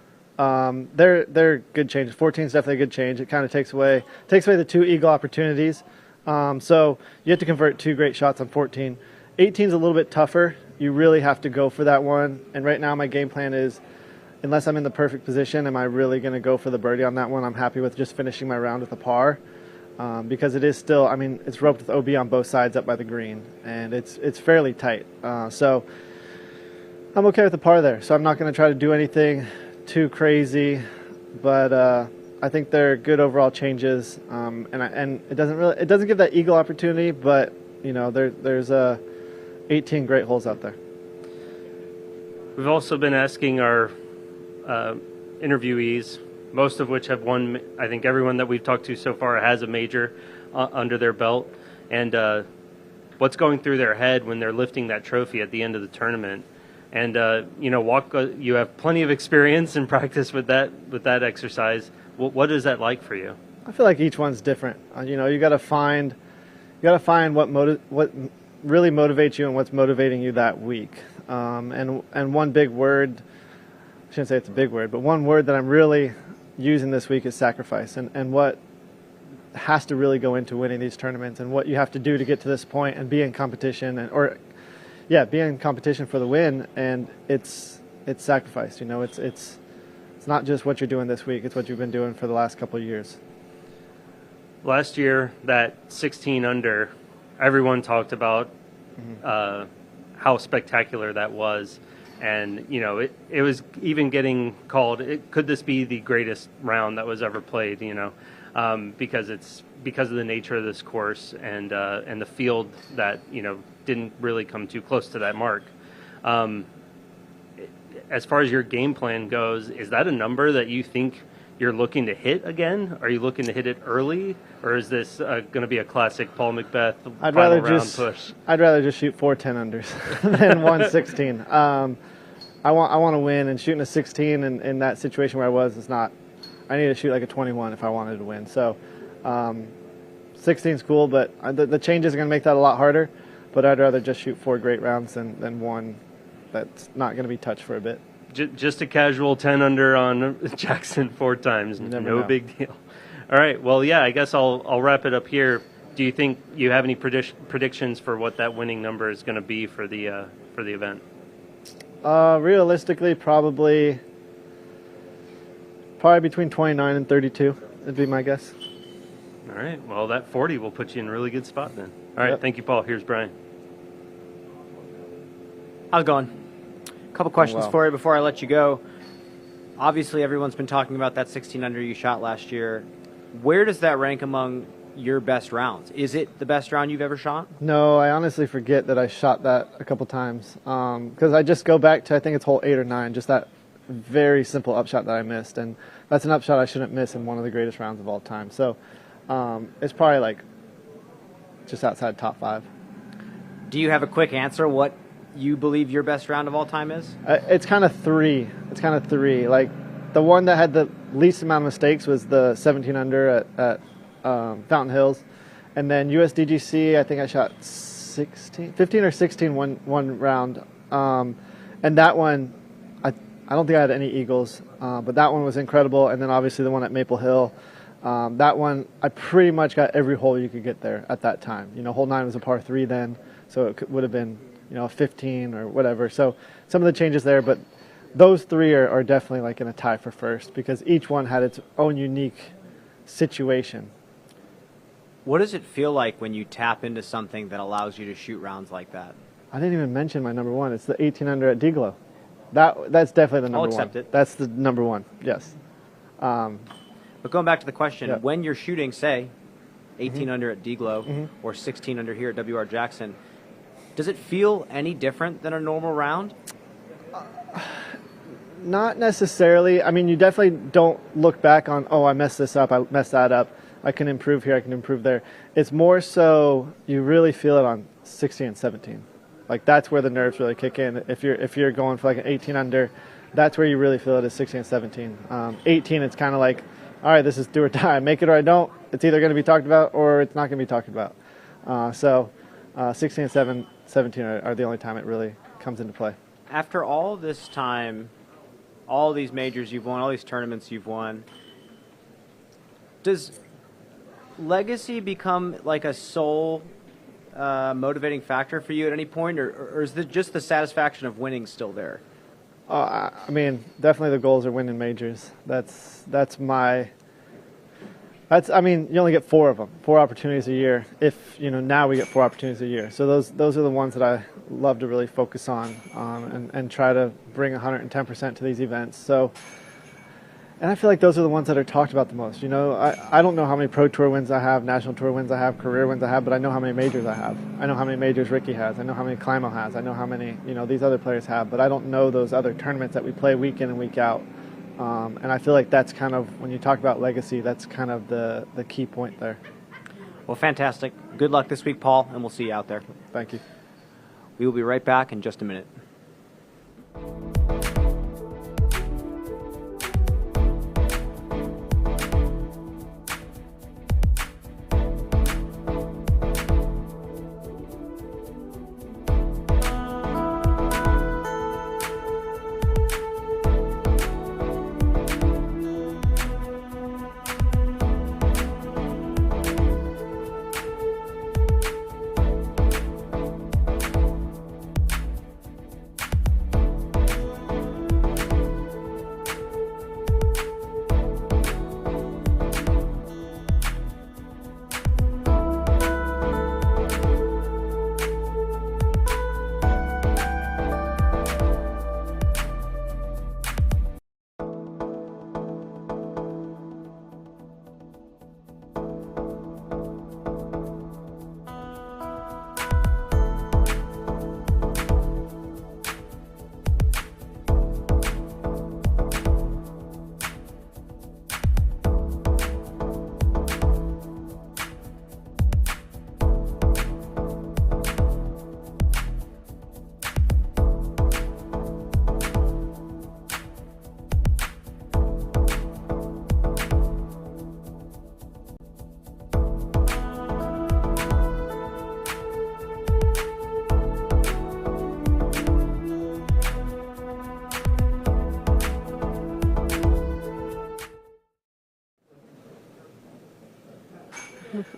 They're good changes. 14 is definitely a good change. It kind of takes away the 2 eagle opportunities. So you have to convert 2 great shots on 14. 18 is a little bit tougher. You really have to go for that one. And right now my game plan is, unless I'm in the perfect position, am I really going to go for the birdie on that one? I'm happy with just finishing my round with a par because it is still, it's roped with OB on both sides up by the green, and it's fairly tight. So I'm okay with the par there. So I'm not going to try to do anything too crazy, but I think they're good overall changes. And it doesn't give that eagle opportunity, but there's 18 great holes out there. We've also been asking our interviewees, most of which have won. I think everyone that we've talked to so far has a major under their belt, and what's going through their head when they're lifting that trophy at the end of the tournament. And you have plenty of experience and practice with that exercise. What is that like for you? I feel like each one's different. You got to find what really motivates you and what's motivating you that week. And one big word. I shouldn't say it's a big word, but one word that I'm really using this week is sacrifice, and what has to really go into winning these tournaments, and what you have to do to get to this point and be in competition, be in competition for the win. And it's sacrifice. It's not just what you're doing this week; it's what you've been doing for the last couple of years. Last year, that 16 under, everyone talked about how spectacular that was. And, it was even getting called, could this be the greatest round that was ever played, because of the nature of this course and the field that, didn't really come too close to that mark. As far as your game plan goes, is that a number that you think you're looking to hit again? Are you looking to hit it early, or is this going to be a classic Paul McBeth final round push? I'd rather just shoot 4 10-unders than 1 16. I want to win, and shooting a 16 in that situation where I was is not. I need to shoot like a 21 if I wanted to win. So 16 is cool, but the changes are going to make that a lot harder. But I'd rather just shoot 4 great rounds than one that's not going to be touched for a bit. Just a casual 10 under on Jackson 4 times. No big deal. All right. Well, yeah, I guess I'll wrap it up here. Do you think you have any predictions for what that winning number is going to be for the event? Realistically, probably between 29 and 32 would be my guess. All right. Well, that 40 will put you in a really good spot then. All right. Yep. Thank you, Paul. Here's Brian. How's it going? A couple questions well. for you before I let you go. Obviously, everyone's been talking about that 16 under you shot last year. Where does that rank among your best rounds? Is it the best round you've ever shot? No, I honestly forget that I shot that a couple times because I just go back to, I think it's hole 8 or 9, just that very simple upshot that I missed. And that's an upshot I shouldn't miss in one of the greatest rounds of all time. So it's probably like just outside top 5. Do you have a quick answer what you believe your best round of all time is? It's kind of 3. It's kind of 3. Like the one that had the least amount of mistakes was the 17 under at Fountain Hills. And then USDGC, I think I shot 15 or 16 one round. And that one, I don't think I had any eagles, but that one was incredible. And then obviously the one at Maple Hill. That one, I pretty much got every hole you could get there at that time. You know, hole 9 was a par 3 then, so it would have been, you know, 15 or whatever. So some of the changes there, but those 3 are definitely like in a tie for first because each one had its own unique situation. What does it feel like when you tap into something that allows you to shoot rounds like that? I didn't even mention my number 1. It's the 18 under at Deglow. That's definitely the number 1. I'll accept it. That's the number 1, yes. But going back to the question, Yep. when you're shooting, say, 18 under at Deglow or 16 under here at WR Jackson, does it feel any different than a normal round? Not necessarily. I mean, you definitely don't look back on, oh, I messed this up, I messed that up. I can improve here, I can improve there. It's more so you really feel it on 16 and 17. Like that's where the nerves really kick in. If you're going for like an 18 under, that's where you really feel it is 16 and 17. 18, it's kind of like, all right, this is do or die. Make it or I don't. It's either going to be talked about or it's not going to be talked about. So 16 and 17 are the only time it really comes into play. After all this time, all these majors you've won, all these tournaments you've won, does legacy become like a sole motivating factor for you at any point, or is it just the satisfaction of winning still there? I mean, definitely the goals are winning majors. I mean, you only get 4 of them, 4 opportunities a year. If, you know, now we get 4 opportunities a year. So those are the ones that I love to really focus on and try to bring 110% to these events. So, and I feel like those are the ones that are talked about the most. You know, I don't know how many Pro Tour wins I have, National Tour wins I have, career wins I have, but I know how many majors I have. I know how many majors Ricky has. I know how many Climo has. I know how many, you know, these other players have, but I don't know those other tournaments that we play week in and week out. And I feel like that's kind of, when you talk about legacy, that's kind of the key point there. Well, fantastic. Good luck this week, Paul, and we'll see you out there. Thank you. We will be right back in just a minute.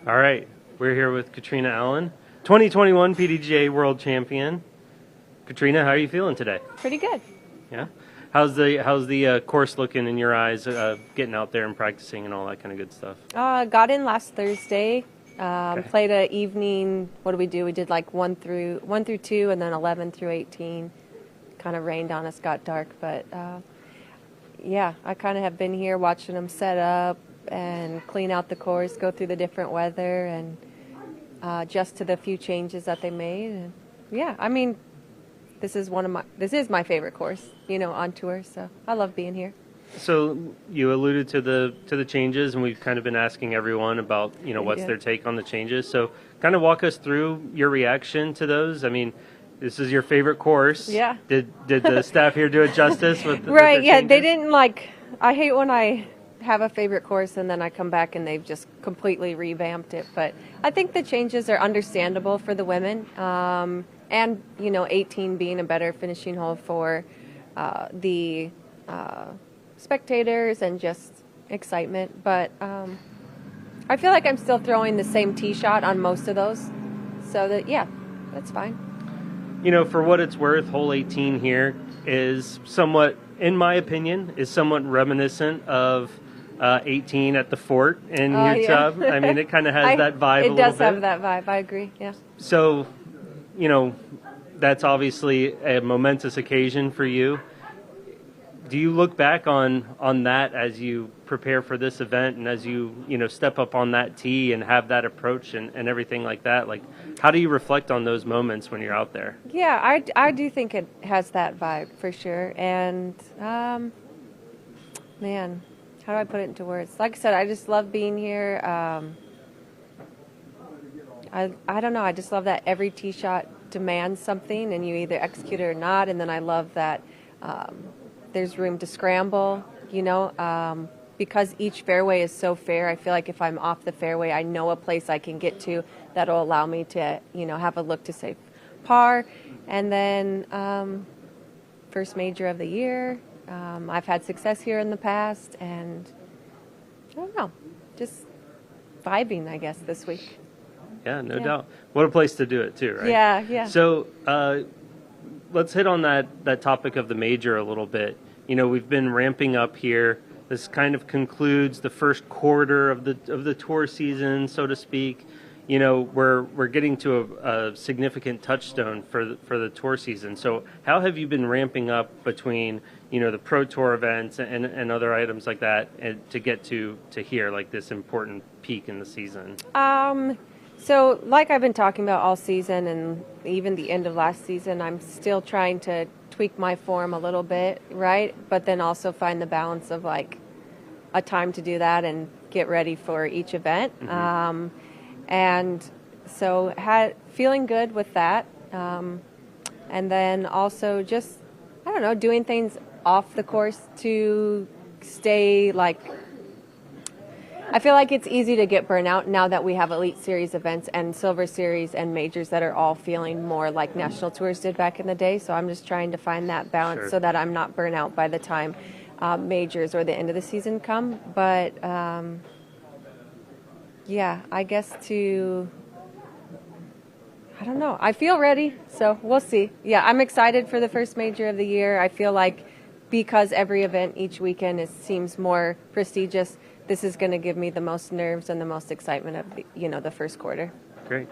All right, we're here with Catrina Allen, 2021 PDGA World Champion. Katrina, how are you feeling today? Pretty good. Yeah. How's the course looking in your eyes, getting out there and practicing and all that kind of good stuff? Got in last Thursday. Played an evening. What did we do? We did like 1 through 2, and then 11 through 18. Kind of rained on us, got dark, but yeah, I kind of have been here watching them set up and clean out the course, go through the different weather, and adjust to the few changes that they made. And yeah, I mean, this is my favorite course, on tour. So I love being here. So you alluded to the changes, and we've kind of been asking everyone about what's their take on the changes. So kind of walk us through your reaction to those. I mean, this is your favorite course. Yeah. Did the staff here do it justice with right? With Yeah, changes? they didn't I hate when I have a favorite course and then I come back and they've just completely revamped it. But I think the changes are understandable for the women, and 18 being a better finishing hole for the spectators and just excitement. But I feel like I'm still throwing the same tee shot on most of those, so that's fine. For what it's worth, hole 18 here is somewhat, in my opinion, reminiscent of 18 at the Fort in Utah. Yeah. I mean, it kind of has that vibe a little bit. It does have that vibe. I agree, yeah. So, that's obviously a momentous occasion for you. Do you look back on that as you prepare for this event and as you step up on that tee and have that approach and everything like that? Like, how do you reflect on those moments when you're out there? Yeah, I do think it has that vibe for sure. And man, how do I put it into words? Like I said, I just love being here. I don't know. I just love that every tee shot demands something, and you either execute it or not. And then I love that. There's room to scramble, because each fairway is so fair. I feel like if I'm off the fairway, I know a place I can get to that'll allow me to, have a look to say par. And then first major of the year. I've had success here in the past, and I don't know, just vibing, I guess, this week. Yeah, no doubt. What a place to do it too, right? Yeah. So let's hit on that topic of the major a little bit. We've been ramping up here. This kind of concludes the first quarter of the tour season, so to speak. We're getting to a significant touchstone for the tour season. So how have you been ramping up between the pro tour events and other items like that, and to get to here, like this important peak in the season? So like I've been talking about all season and even the end of last season, I'm still trying to tweak my form a little bit, right? But then also find the balance of like a time to do that and get ready for each event. Mm-hmm. And so feeling good with that. And then also just, I don't know, doing things off the course to stay I feel like it's easy to get burnout now that we have Elite Series events and Silver Series and majors that are all feeling more like national tours did back in the day. So I'm just trying to find that balance so that I'm not burnt out by the time majors or the end of the season come. But I guess I don't know. I feel ready, so we'll see. Yeah, I'm excited for the first major of the year. I feel like because every event each weekend seems more prestigious, this is going to give me the most nerves and the most excitement of the first quarter. Great.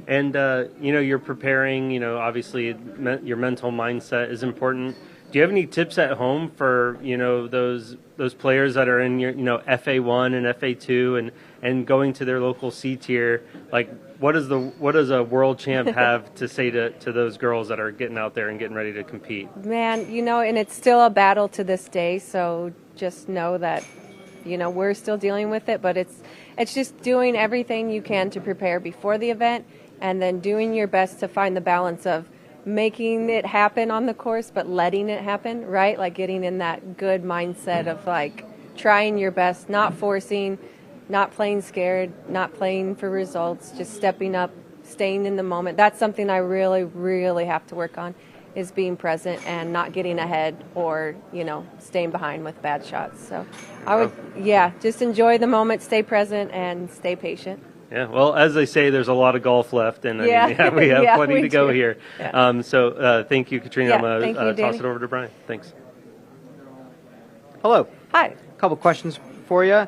And, you're preparing, obviously your mental mindset is important. Do you have any tips at home for, those players that are in your, FA1 and FA2 and going to their local C tier? Like, what does a world champ have to say to those girls that are getting out there and getting ready to compete? Man, and it's still a battle to this day. So just know that, we're still dealing with it, but it's just doing everything you can to prepare before the event and then doing your best to find the balance of making it happen on the course, but letting it happen, right? Like getting in that good mindset of trying your best, not forcing, not playing scared, not playing for results, just stepping up, staying in the moment. That's something I really, really have to work on, is being present and not getting ahead or, staying behind with bad shots. So I would, just enjoy the moment, stay present, and stay patient. Yeah, well, as they say, there's a lot of golf left, and we have plenty to go here. Yeah. So thank you, Catrina. I'm going to toss it over to Brian. Thanks. Hello. Hi. A couple questions for you.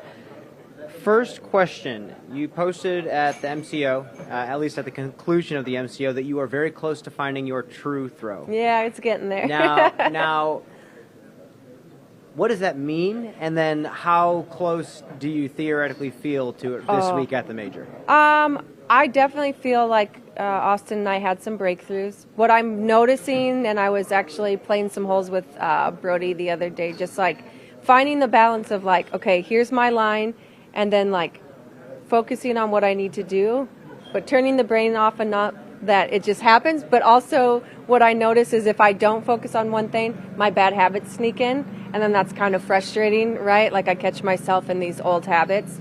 first question. You posted at the MCO, at least at the conclusion of the MCO, that you are very close to finding your true throw. Yeah, it's getting there. Now, what does that mean? And then how close do you theoretically feel to it this week at the major? I definitely feel like Austin and I had some breakthroughs. What I'm noticing, and I was actually playing some holes with Brody the other day, just like finding the balance of like, okay, here's my line, and then like focusing on what I need to do, but turning the brain off enough that it just happens. But also what I notice is if I don't focus on one thing, my bad habits sneak in, and then that's kind of frustrating, right? Like I catch myself in these old habits.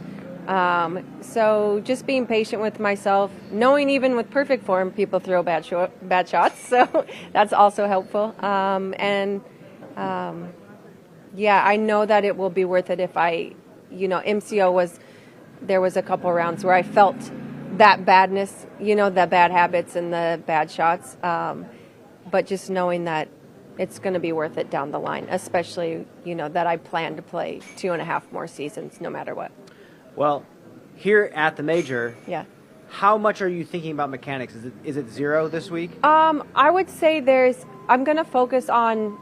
So just being patient with myself, knowing even with perfect form, people throw bad shots. So that's also helpful. Yeah, I know that it will be worth it if MCO there was a couple rounds where I felt that badness, the bad habits and the bad shots. But just knowing that it's going to be worth it down the line, especially, that I plan to play 2.5 more seasons no matter what. Well, here at the major, yeah. How much are you thinking about mechanics? Is it 0 this week? I would say I'm going to focus on,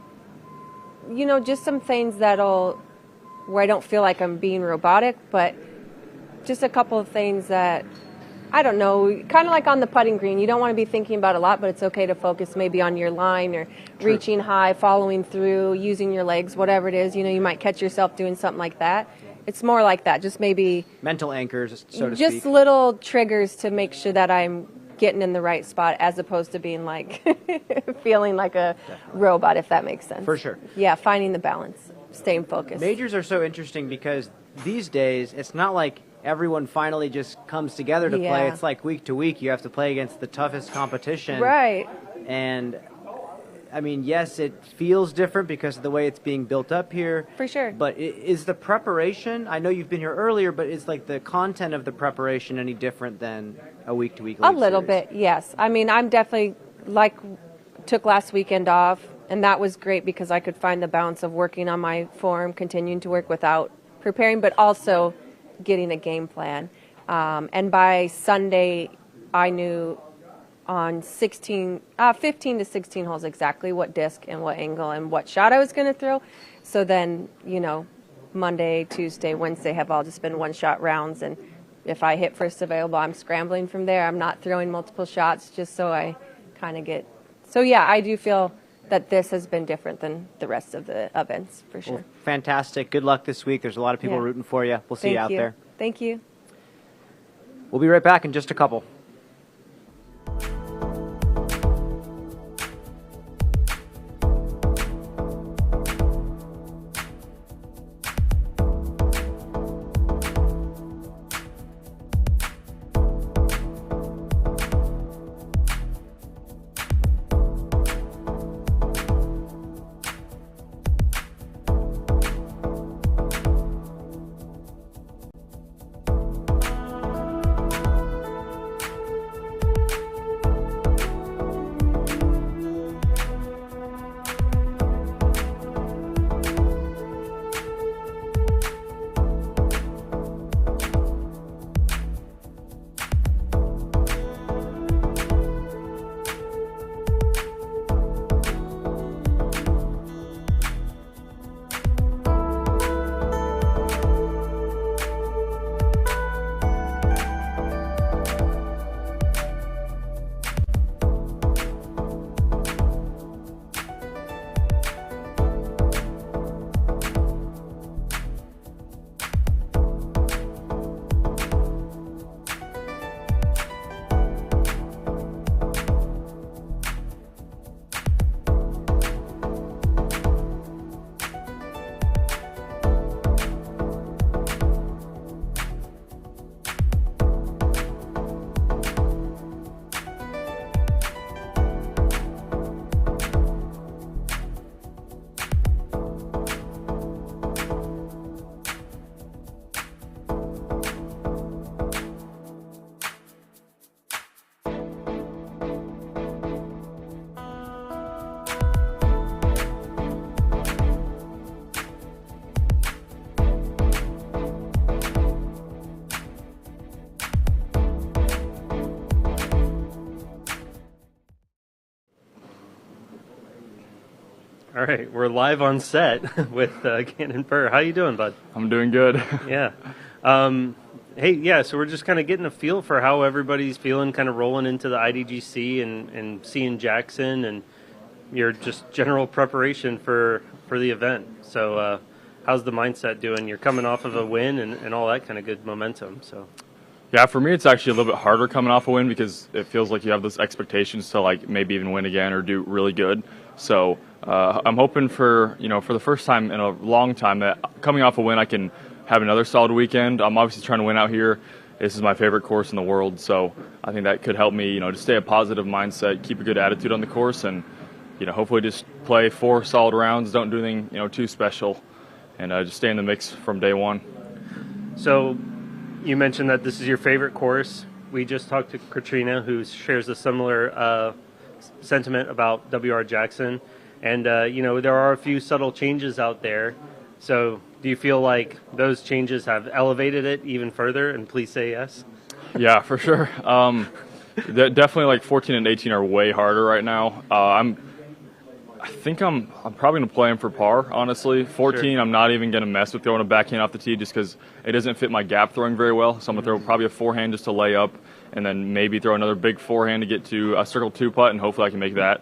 just some things where I don't feel like I'm being robotic, but just a couple of things that, I don't know, kind of like on the putting green. You don't want to be thinking about a lot, but it's okay to focus maybe on your line or reaching high, following through, using your legs, whatever it is. You might catch yourself doing something like that. It's more like that, just maybe mental anchors, so to speak. Just little triggers to make sure that I'm getting in the right spot, as opposed to being like feeling like a robot, if that makes sense. For sure. Yeah, finding the balance, staying focused. Majors are so interesting because these days it's not like everyone finally just comes together to play. It's like week to week you have to play against the toughest competition. Right. And I mean, yes, it feels different because of the way it's being built up here. For sure. But is the preparation, I know you've been here earlier, but is like the content of the preparation any different than a week-to-week league A little series? bit, yes. I mean, I'm definitely, took last weekend off, and that was great because I could find the balance of working on my form, continuing to work without preparing, but also getting a game plan. And by Sunday, I knew on 15 to 16 holes exactly what disc and what angle and what shot I was going to throw. So then, Monday, Tuesday, Wednesday have all just been one-shot rounds. And if I hit first available, I'm scrambling from there. I'm not throwing multiple shots just so I kind of get... So, yeah, I do feel that this has been different than the rest of the events, for sure. Well, fantastic. Good luck this week. There's a lot of people rooting for you. We'll see you out there. Thank you. We'll be right back in just a couple. All right, we're live on set with Gannon Buhr. How you doing, bud? I'm doing good. Yeah. Hey, yeah, so we're just kind of getting a feel for how everybody's feeling, kind of rolling into the IDGC and seeing Jackson and your just general preparation for the event. So how's the mindset doing? You're coming off of a win and all that kind of good momentum. So. Yeah, for me, it's actually a little bit harder coming off a win because it feels like you have those expectations to like maybe even win again or do really good. So I'm hoping for the first time in a long time that coming off a win I can have another solid weekend. I'm obviously trying to win out here. This is my favorite course in the world, so I think that could help me, to stay a positive mindset, keep a good attitude on the course, and hopefully just play 4 solid rounds. Don't do anything too special, and just stay in the mix from day one. So. You mentioned that this is your favorite course. We just talked to Catrina, who shares a similar sentiment about WR Jackson. And, there are a few subtle changes out there. So do you feel like those changes have elevated it even further? And please say yes. Yeah, for sure. Definitely like 14 and 18 are way harder right now. I think I'm probably going to play him for par, honestly. 14, sure. I'm not even going to mess with throwing a backhand off the tee just because it doesn't fit my gap throwing very well. So I'm going to throw probably a forehand just to lay up and then maybe throw another big forehand to get to a circle 2 putt, and hopefully I can make that.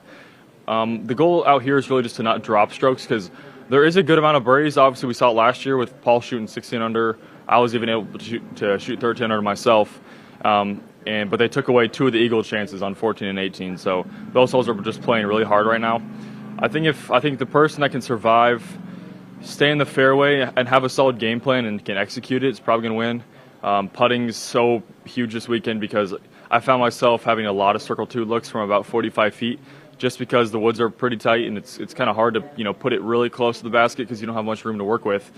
The goal out here is really just to not drop strokes because there is a good amount of birdies. Obviously, we saw it last year with Paul shooting 16 under. I was even able to shoot 13 under myself. But they took away 2 of the eagle chances on 14 and 18. So those holes are just playing really hard right now. I think the person that can survive, stay in the fairway, and have a solid game plan and can execute it is probably going to win. Putting's so huge this weekend because I found myself having a lot of circle 2 looks from about 45 feet just because the woods are pretty tight and it's kind of hard to put it really close to the basket because you don't have much room to work with.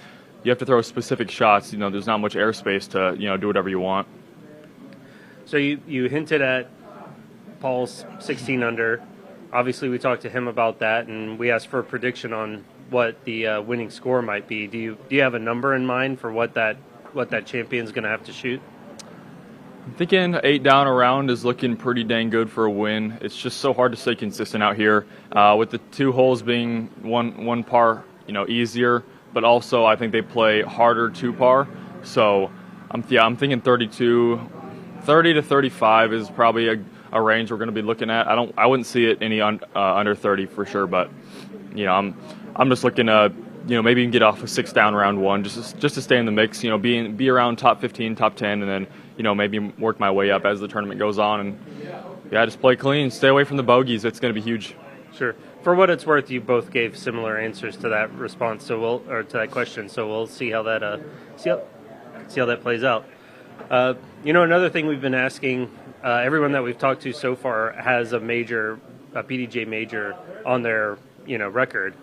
You have to throw specific shots. There's not much airspace to do whatever you want. So you hinted at Paul's 16 under. Obviously, we talked to him about that, and we asked for a prediction on what the winning score might be. Do you have a number in mind for what that champion's going to have to shoot? I'm thinking 8 down around is looking pretty dang good for a win. It's just so hard to stay consistent out here with the 2 holes being one par, easier, but also I think they play harder 2 par. So I'm thinking 30 to 35 is probably a range we're going to be looking at. I wouldn't see it any under 30 for sure, but I'm just looking to maybe even get off a 6 down round 1 just to stay in the mix. Be around top 15, top 10, and then maybe work my way up as the tournament goes on, and just play clean, stay away from the bogeys. It's going to be huge. Sure. For what it's worth, you both gave similar answers to that response. To that question. So we'll see how that see how that plays out. Another thing we've been asking. Everyone that we've talked to so far has a PDGA major on their, record.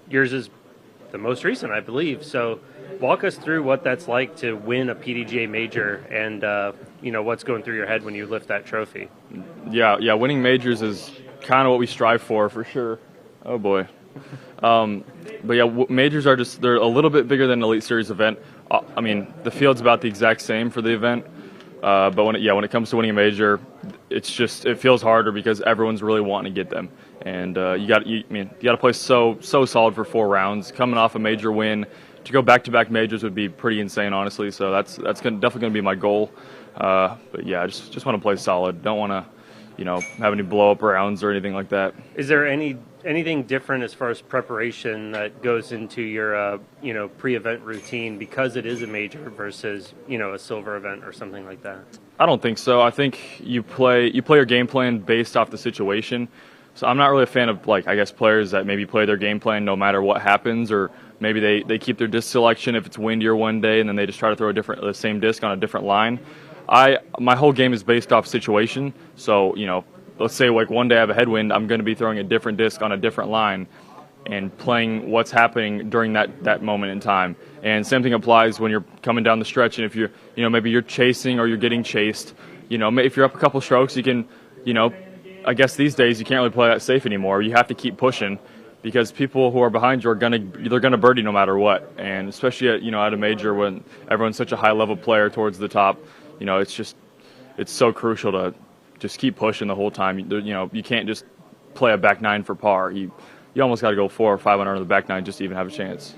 Yours is the most recent, I believe. So walk us through what that's like to win a PDGA major and, what's going through your head when you lift that trophy. Yeah, winning majors is kind of what we strive for sure. Oh, boy. But yeah, majors they're a little bit bigger than an Elite Series event. The field's about the exact same for the event. But when it comes to winning a major, it feels harder because everyone's really wanting to get them, and you got to play so solid for 4 rounds. Coming off a major win, to go back-to-back majors would be pretty insane, honestly. So that's definitely going to be my goal. But yeah, I just want to play solid. Don't want to have any blow-up rounds or anything like that. Is there anything different as far as preparation that goes into your pre-event routine because it is a major versus a silver event or something like that? I don't think so. I think you play your game plan based off the situation. So I'm not really a fan of players that maybe play their game plan no matter what happens, or maybe they keep their disc selection if it's windier one day and then they just try to throw the same disc on a different line. My whole game is based off situation. So let's say one day I have a headwind, I'm going to be throwing a different disc on a different line and playing what's happening during that moment in time. And same thing applies when you're coming down the stretch, and if you're maybe you're chasing or you're getting chased, if you're up a couple strokes, you can I guess these days you can't really play that safe anymore. You have to keep pushing because people who are behind you are gonna birdie no matter what. And especially at a major when everyone's such a high level player towards the top, it's so crucial to just keep pushing the whole time. You can't just play a back 9 for par. You you almost got to go 4 or 5 under on the back nine just to even have a chance.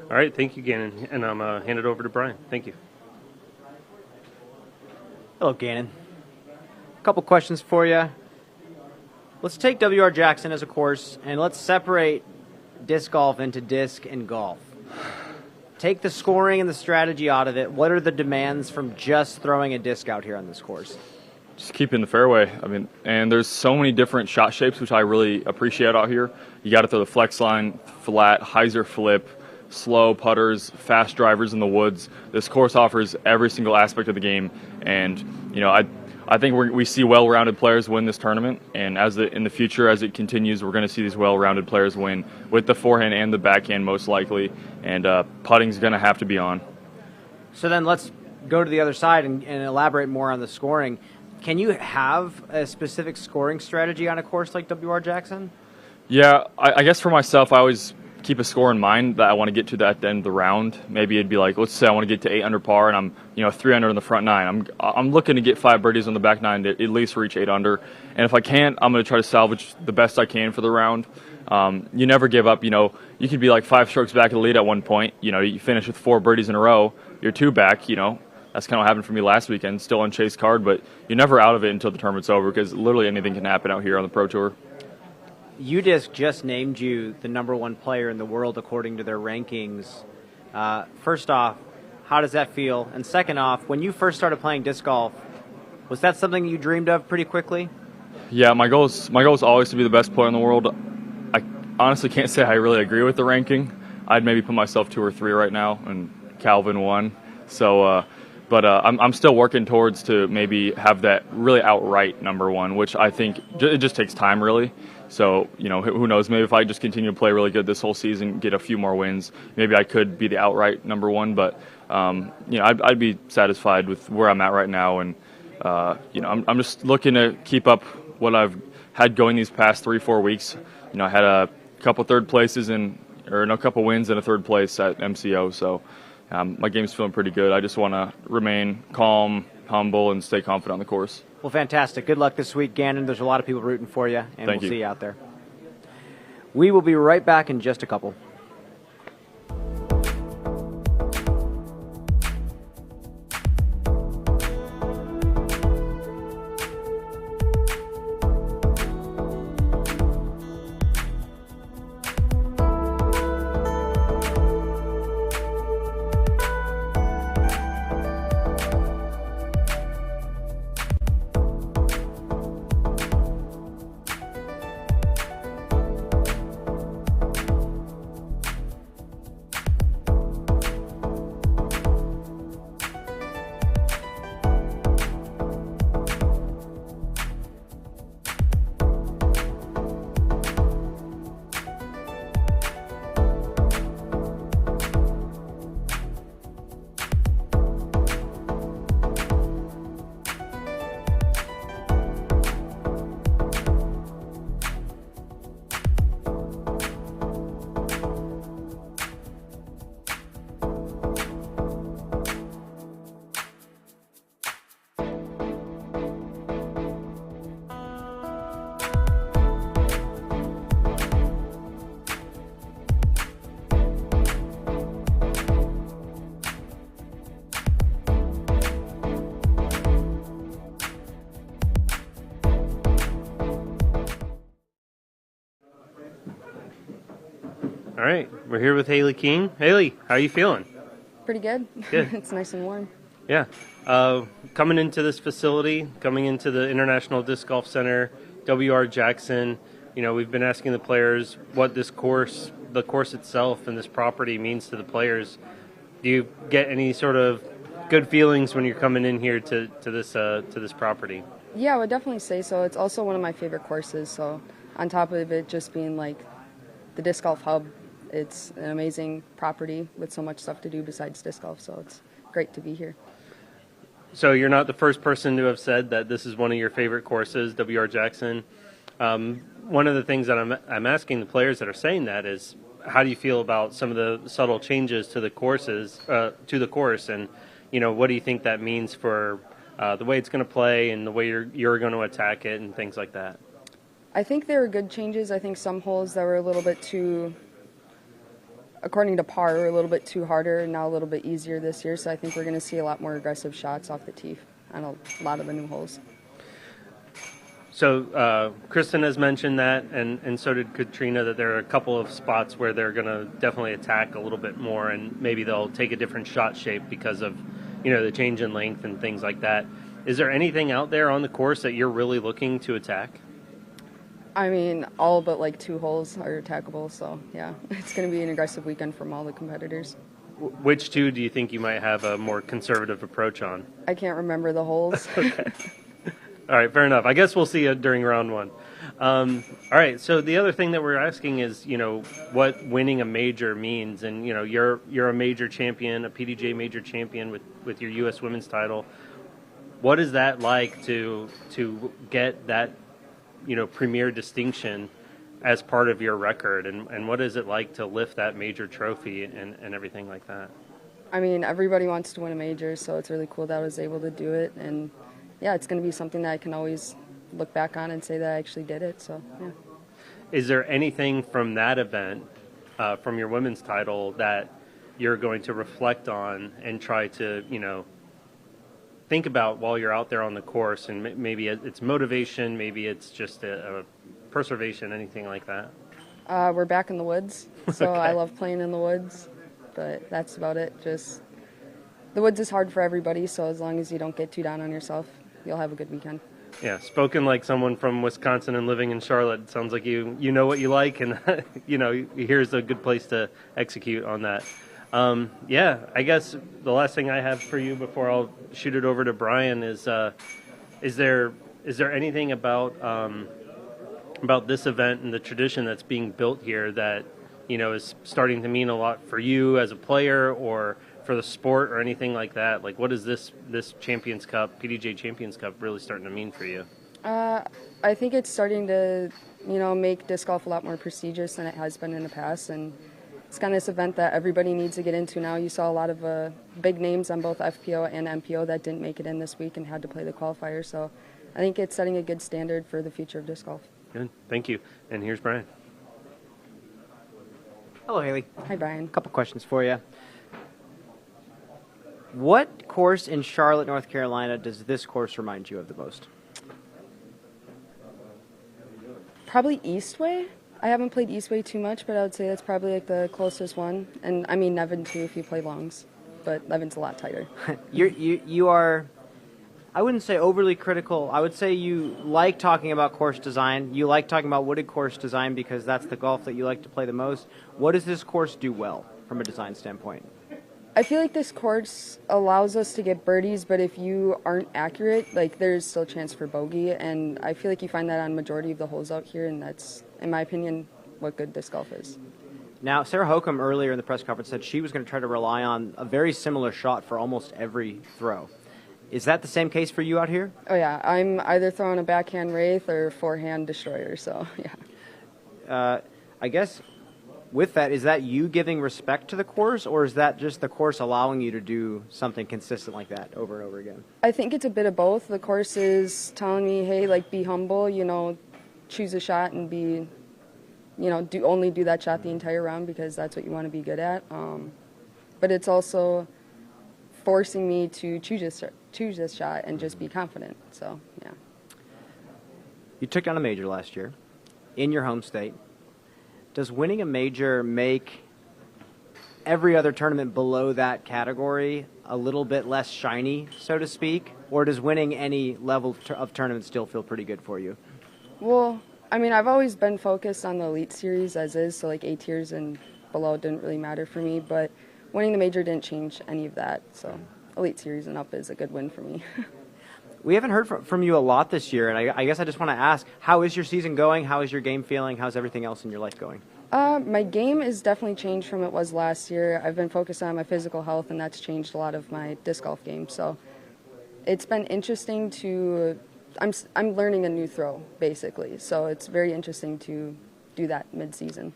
All right, thank you, Gannon. And I'm going to hand it over to Brian. Thank you. Hello, Gannon. A couple questions for you. Let's take WR Jackson as a course, and let's separate disc golf into disc and golf. Take the scoring and the strategy out of it. What are the demands from just throwing a disc out here on this course? Just keeping the fairway. I mean, and there's so many different shot shapes, which I really appreciate out here. You got to throw the flex line, flat, hyzer flip, slow putters, fast drivers in the woods. This course offers every single aspect of the game, and I think we see well-rounded players win this tournament, and in the future, as it continues, we're going to see these well-rounded players win with the forehand and the backhand most likely, and putting's going to have to be on. So then let's go to the other side and elaborate more on the scoring. Can you have a specific scoring strategy on a course like WR Jackson? Yeah, I guess for myself, I always keep a score in mind that I want to get to at the end of the round. Maybe it'd be like, let's say I want to get to 8 under par, and I'm 3 under in the front nine. I'm looking to get 5 birdies on the back nine to at least reach 8 under. And if I can't, I'm going to try to salvage the best I can for the round. You never give up. You could be like 5 strokes back of the lead at one point. You finish with 4 birdies in a row. You're 2 back. That's kind of what happened for me last weekend. Still on chase card, but you're never out of it until the tournament's over, because literally anything can happen out here on the Pro Tour. UDisc just named you the #1 player in the world according to their rankings. First off, how does that feel? And second off, when you first started playing disc golf, was that something you dreamed of pretty quickly? Yeah, my goal is always to be the best player in the world. I honestly can't say I really agree with the ranking. I'd maybe put myself 2 or 3 right now, and Calvin 1. So, but I'm still working towards to maybe have that really outright #1, which I think it just takes time, really. So, who knows? Maybe if I just continue to play really good this whole season, get a few more wins, maybe I could be the outright #1. But, I'd be satisfied with where I'm at right now. And, I'm just looking to keep up what I've had going these past 3-4 weeks. I had a couple third places a couple wins and a 3rd place at MCO. So my game's feeling pretty good. I just want to remain calm, humble, and stay confident on the course. Well, fantastic. Good luck this week, Gannon. There's a lot of people rooting for you, and Thank we'll you. see you out there. We will be right back in just a couple. All right, we're here with Hailey King. Hailey, how are you feeling? Pretty good. Good. It's nice and warm. Yeah. Coming into this facility, coming into the International Disc Golf Center, WR Jackson, we've been asking the players what the course itself and this property means to the players. Do you get any sort of good feelings when you're coming in here to this property? Yeah, I would definitely say so. It's also one of my favorite courses. So on top of it just being like the disc golf hub, it's an amazing property with so much stuff to do besides disc golf. So it's great to be here. So you're not the first person to have said that this is one of your favorite courses, WR Jackson. One of the things that I'm asking the players that are saying that is, how do you feel about some of the subtle changes to the course, and what do you think that means for the way it's going to play and the way you're going to attack it and things like that? I think they were good changes. I think some holes that were a little bit too, according to par, were a little bit too harder and now a little bit easier this year. So I think we're going to see a lot more aggressive shots off the tee on a lot of the new holes. So Kristin has mentioned that, and so did Catrina, that there are a couple of spots where they're going to definitely attack a little bit more, and maybe they'll take a different shot shape because of, the change in length and things like that. Is there anything out there on the course that you're really looking to attack? I mean, all but like 2 holes are attackable, so yeah, it's going to be an aggressive weekend from all the competitors. Which 2 do you think you might have a more conservative approach on? I can't remember the holes. Okay. All right, fair enough. I guess we'll see you during round 1. All right, so the other thing that we're asking is, what winning a major means. And, you're a major champion, a PDGA major champion with your U.S. women's title. What is that like to get that, premier distinction as part of your record? And what is it like to lift that major trophy and everything like that? I mean, everybody wants to win a major, so it's really cool that I was able to do it. And yeah, it's going to be something that I can always look back on and say that I actually did it. So, yeah. Is there anything from that event, from your women's title, that you're going to reflect on and try to, think about while you're out there on the course? And maybe it's motivation, maybe it's just a preservation, anything like that? We're back in the woods, so Okay. I love playing in the woods, but that's about it. Just the woods is hard for everybody, so as long as you don't get too down on yourself, you'll have a good weekend. Yeah, spoken like someone from Wisconsin and living in Charlotte. It sounds like you know what you like, and here's a good place to execute on that. Yeah, I guess the last thing I have for you before I'll shoot it over to Brian is there anything about this event and the tradition that's being built here that is starting to mean a lot for you as a player or for the sport or anything like that? Like, what is this Champions Cup, PDGA Champions Cup, really starting to mean for you? I think it's starting to, make disc golf a lot more prestigious than it has been in the past, and it's kind of this event that everybody needs to get into now. You saw a lot of big names on both FPO and MPO that didn't make it in this week and had to play the qualifier, so I think it's setting a good standard for the future of disc golf. Good, thank you. And here's Brian. Hello, Hailey. Hi, Brian. A couple questions for you. What course in Charlotte, North Carolina, does this course remind you of the most? Probably Eastway. I haven't played Eastway too much, but I would say that's probably like the closest one. And I mean Nevin too if you play longs, but Nevin's a lot tighter. You are, I wouldn't say overly critical. I would say you like talking about course design. You like talking about wooded course design because that's the golf that you like to play the most. What does this course do well from a design standpoint? I feel like this course allows us to get birdies, but if you aren't accurate, there's still a chance for bogey, and I feel like you find that on majority of the holes out here, and that's, in my opinion, what good disc golf is. Now, Sarah Hokom earlier in the press conference said she was going to try to rely on a very similar shot for almost every throw. Is that the same case for you out here? Oh yeah, I'm either throwing a backhand wraith or forehand destroyer, so yeah. I guess with that, is that you giving respect to the course, or is that just the course allowing you to do something consistent like that over and over again? I think it's a bit of both. The course is telling me, hey, be humble, choose a shot and be, only do that shot the entire round because that's what you want to be good at. But it's also forcing me to choose this shot and just be confident. So, yeah. You took down a major last year in your home state. Does winning a major make every other tournament below that category a little bit less shiny, so to speak? Or does winning any level of tournament still feel pretty good for you? Well, I mean, I've always been focused on the Elite Series as is, so A tiers and below didn't really matter for me, but winning the major didn't change any of that, so Elite Series and up is a good win for me. We haven't heard from you a lot this year, and I guess I just want to ask, how is your season going? How is your game feeling? How's everything else in your life going? My game has definitely changed from it was last year. I've been focused on my physical health, and that's changed a lot of my disc golf game. So it's been interesting to I'm learning a new throw, basically. So it's very interesting to do that mid-season.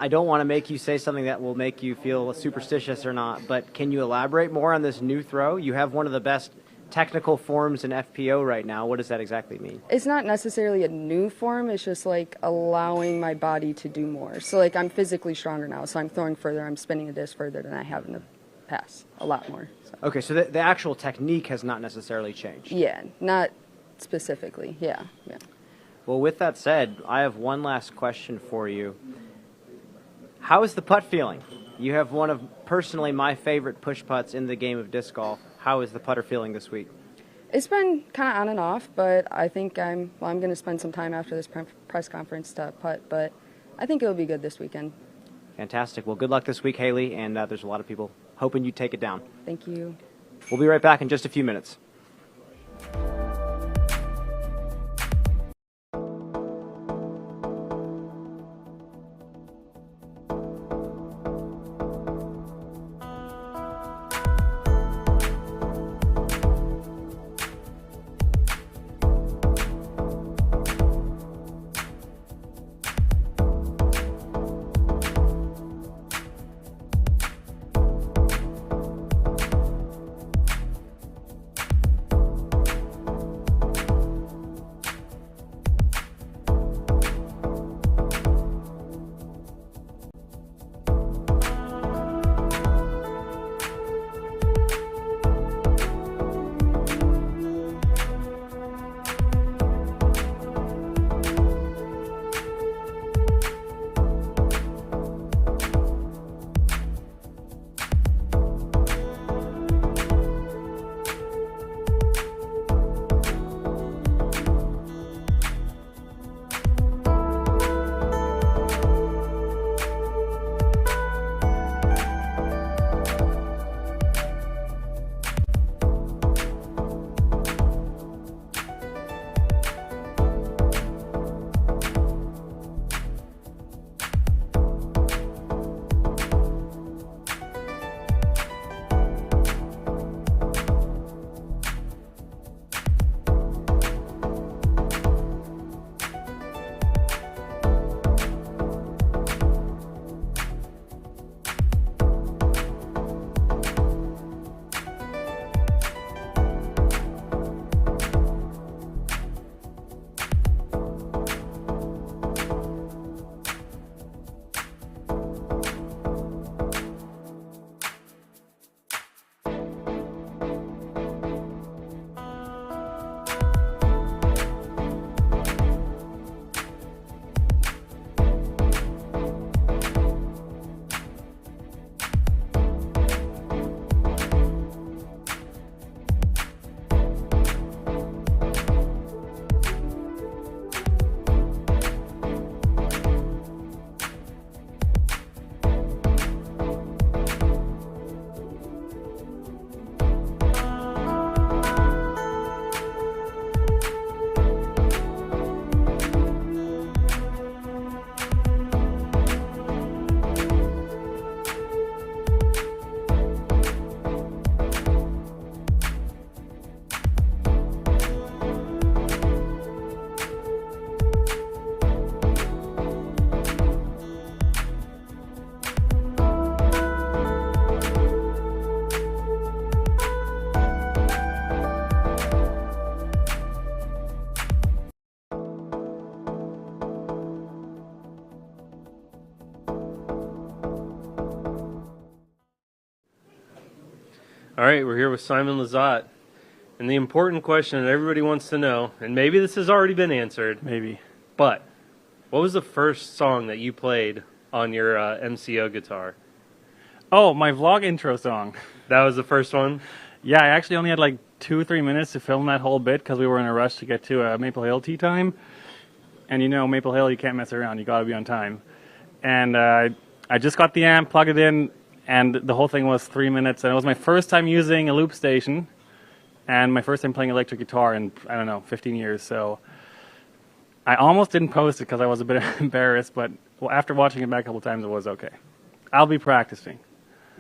I don't want to make you say something that will make you feel superstitious or not, but can you elaborate more on this new throw? You have one of the best technical forms in FPO right now. What does that exactly mean? It's not necessarily a new form. It's just like allowing my body to do more. So like I'm physically stronger now, so I'm throwing further. I'm spinning a disc further than I have in the past, a lot more. So. Okay, so the actual technique has not necessarily changed. Yeah, not specifically. Yeah. Well, with that said, I have one last question for you. How is the putt feeling? You have one of personally my favorite push putts in the game of disc golf. How is the putter feeling this week? It's been kind of on and off, but I think I'm going to spend some time after this press conference to putt, but I think it'll be good this weekend. Fantastic. Well, good luck this week, Hailey, and there's a lot of people hoping you take it down. Thank you. We'll be right back in just a few minutes. All right, we're here with Simon Lizotte. And the important question that everybody wants to know, and maybe this has already been answered. Maybe. But what was the first song that you played on your MCO guitar? Oh, my vlog intro song. That was the first one? Yeah, I actually only had like 2 or 3 minutes to film that whole bit because we were in a rush to get to Maple Hill tea time. And you know, Maple Hill, you can't mess around. You got to be on time. And I just got the amp, plugged it in, and the whole thing was 3 minutes. And it was my first time using a loop station and my first time playing electric guitar in, I don't know, 15 years. So I almost didn't post it because I was a bit embarrassed, but after watching it back a couple times, it was okay. I'll be practicing.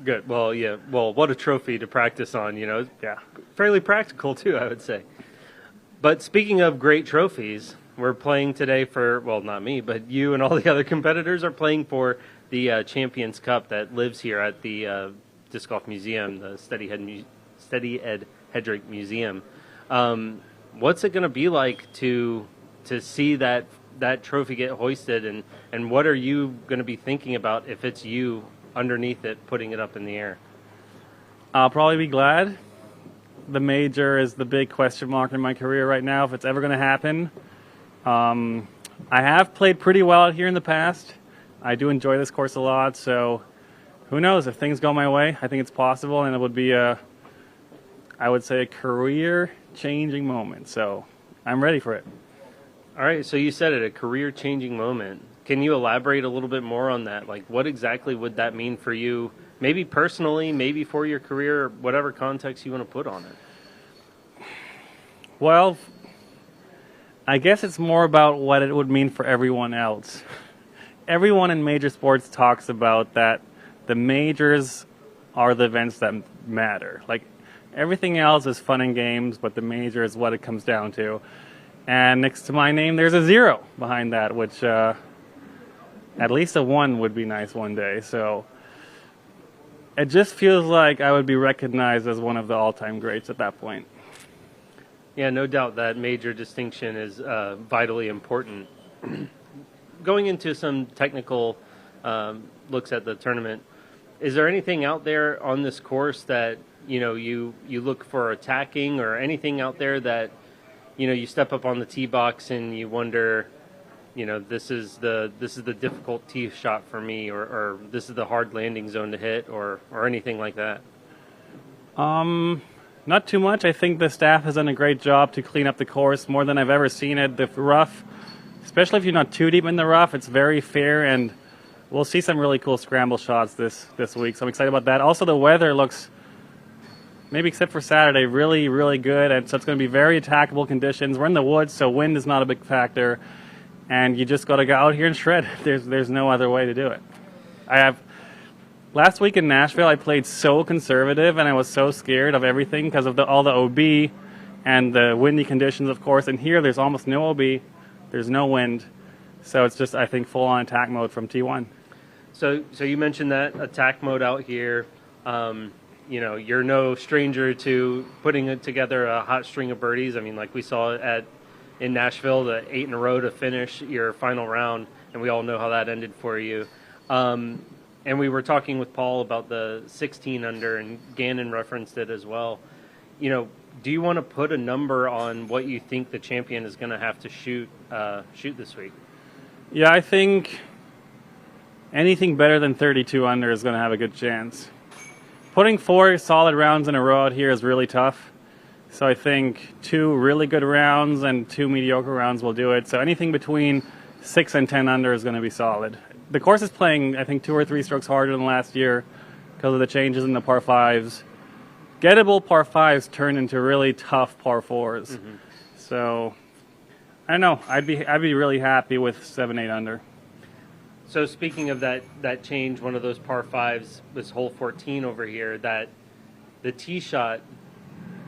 Good. Well, yeah. Well, what a trophy to practice on, you know. Yeah. Fairly practical, too, I would say. But speaking of great trophies, we're playing today for, well, not me, but you and all the other competitors are playing for the Champions Cup that lives here at the Disc Golf Museum, the Steady Ed Hedrick Museum. What's it going to be like to see that trophy get hoisted, and what are you going to be thinking about if it's you underneath it putting it up in the air? I'll probably be glad. The major is the big question mark in my career right now, if it's ever going to happen. I have played pretty well out here in the past. I do enjoy this course a lot, so who knows? If things go my way, I think it's possible, and it would be I would say a career-changing moment. So I'm ready for it. All right, so you said it, a career-changing moment. Can you elaborate a little bit more on that? Like, what exactly would that mean for you, maybe personally, maybe for your career, whatever context you want to put on it? Well, I guess it's more about what it would mean for everyone else. Everyone in major sports talks about that the majors are the events that matter. Like, everything else is fun and games, but the major is what it comes down to. And next to my name, there's a 0 behind that, which at least a 1 would be nice one day. So it just feels like I would be recognized as one of the all-time greats at that point. Yeah, no doubt that major distinction is vitally important. Going into some technical looks at the tournament, is there anything out there on this course that you look for attacking, or anything out there that you step up on the tee box and you wonder, this is the difficult tee shot for me, or this is the hard landing zone to hit, or anything like that? Not too much. I think the staff has done a great job to clean up the course, more than I've ever seen it. The rough, especially if you're not too deep in the rough, it's very fair, and we'll see some really cool scramble shots this week. So I'm excited about that. Also, the weather looks, maybe except for Saturday, really, really good, and so it's going to be very attackable conditions. We're in the woods, so wind is not a big factor, and you just got to go out here and shred. There's no other way to do it. Last week in Nashville, I played so conservative, and I was so scared of everything because of all the OB and the windy conditions, of course. And here, there's almost no OB, there's no wind, so it's just, I think, full-on attack mode from T1. So you mentioned that attack mode out here. You're no stranger to putting together a hot string of birdies. I mean, like we saw in Nashville, the 8 in a row to finish your final round, and we all know how that ended for you. And we were talking with Paul about the 16 under, and Gannon referenced it as well. Do you want to put a number on what you think the champion is going to have to shoot this week? Yeah, I think anything better than 32 under is going to have a good chance. Putting 4 solid rounds in a row out here is really tough. So I think 2 really good rounds and 2 mediocre rounds will do it. So anything between 6 and 10 under is going to be solid. The course is playing, I think, 2 or 3 strokes harder than last year because of the changes in the par 5s. Gettable par 5s turn into really tough par 4s. Mm-hmm. So, I don't know. I'd be really happy with 7, 8 under. So speaking of that change, one of those par 5s was hole 14 over here, that the tee shot,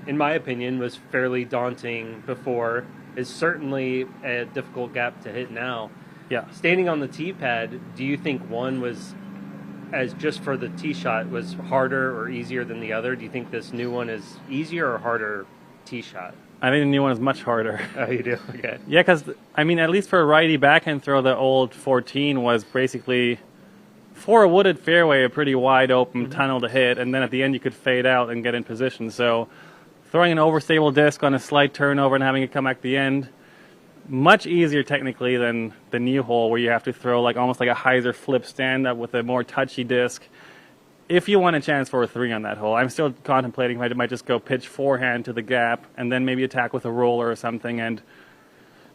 in my opinion, was fairly daunting before, is certainly a difficult gap to hit now. Yeah. Standing on the tee pad, do you think one was, as just for the tee shot, was harder or easier than the other? Do you think this new one is easier or harder tee shot? I think the new one is much harder. Oh, you do? Okay. Yeah, because, I mean, at least for a righty backhand throw, the old 14 was basically, for a wooded fairway, a pretty wide open tunnel to hit, and then at the end you could fade out and get in position. So throwing an overstable disc on a slight turnover and having it come back at the end, much easier technically than the new hole where you have to throw almost like a hyzer flip stand up with a more touchy disc. If you want a chance for a 3 on that hole, I'm still contemplating if I might just go pitch forehand to the gap and then maybe attack with a roller or something. And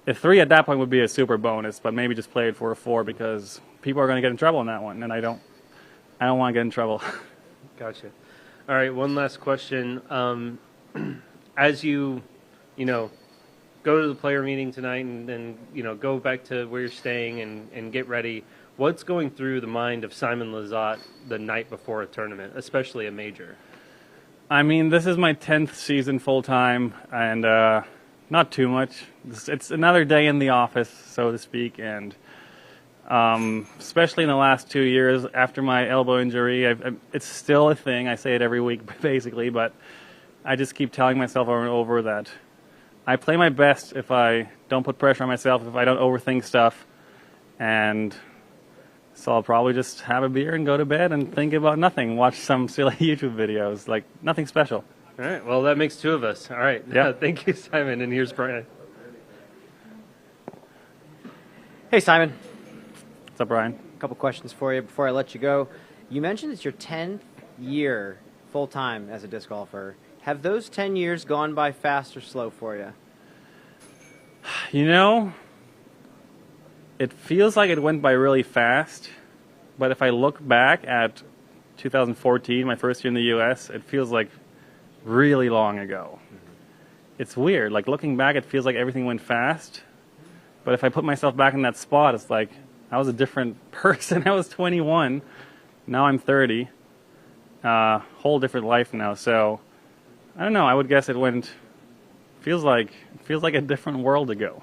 a 3 at that point would be a super bonus, but maybe just play it for a 4 because people are going to get in trouble on that one, and I don't want to get in trouble. Gotcha. All right, one last question. As you go to the player meeting tonight and then, go back to where you're staying and get ready, what's going through the mind of Simon Lizotte the night before a tournament, especially a major? I mean, this is my 10th season full-time, and not too much. It's another day in the office, so to speak, and especially in the last 2 years after my elbow injury, it's still a thing. I say it every week, basically, but I just keep telling myself over and over that I play my best if I don't put pressure on myself, if I don't overthink stuff. And so I'll probably just have a beer and go to bed and think about nothing, watch some silly YouTube videos, like nothing special. All right, well, that makes two of us. All right, yeah. Thank you, Simon, and here's Brian. Hey, Simon. What's up, Brian? A couple questions for you before I let you go. You mentioned it's your 10th year full-time as a disc golfer. Have those 10 years gone by fast or slow for you? You know, it feels like it went by really fast, but if I look back at 2014, my first year in the U.S., it feels like really long ago. It's weird. Like, looking back, it feels like everything went fast, but if I put myself back in that spot, it's like I was a different person. I was 21. Now I'm 30. Whole different life now. So I don't know. I would guess it went. Feels like a different world ago.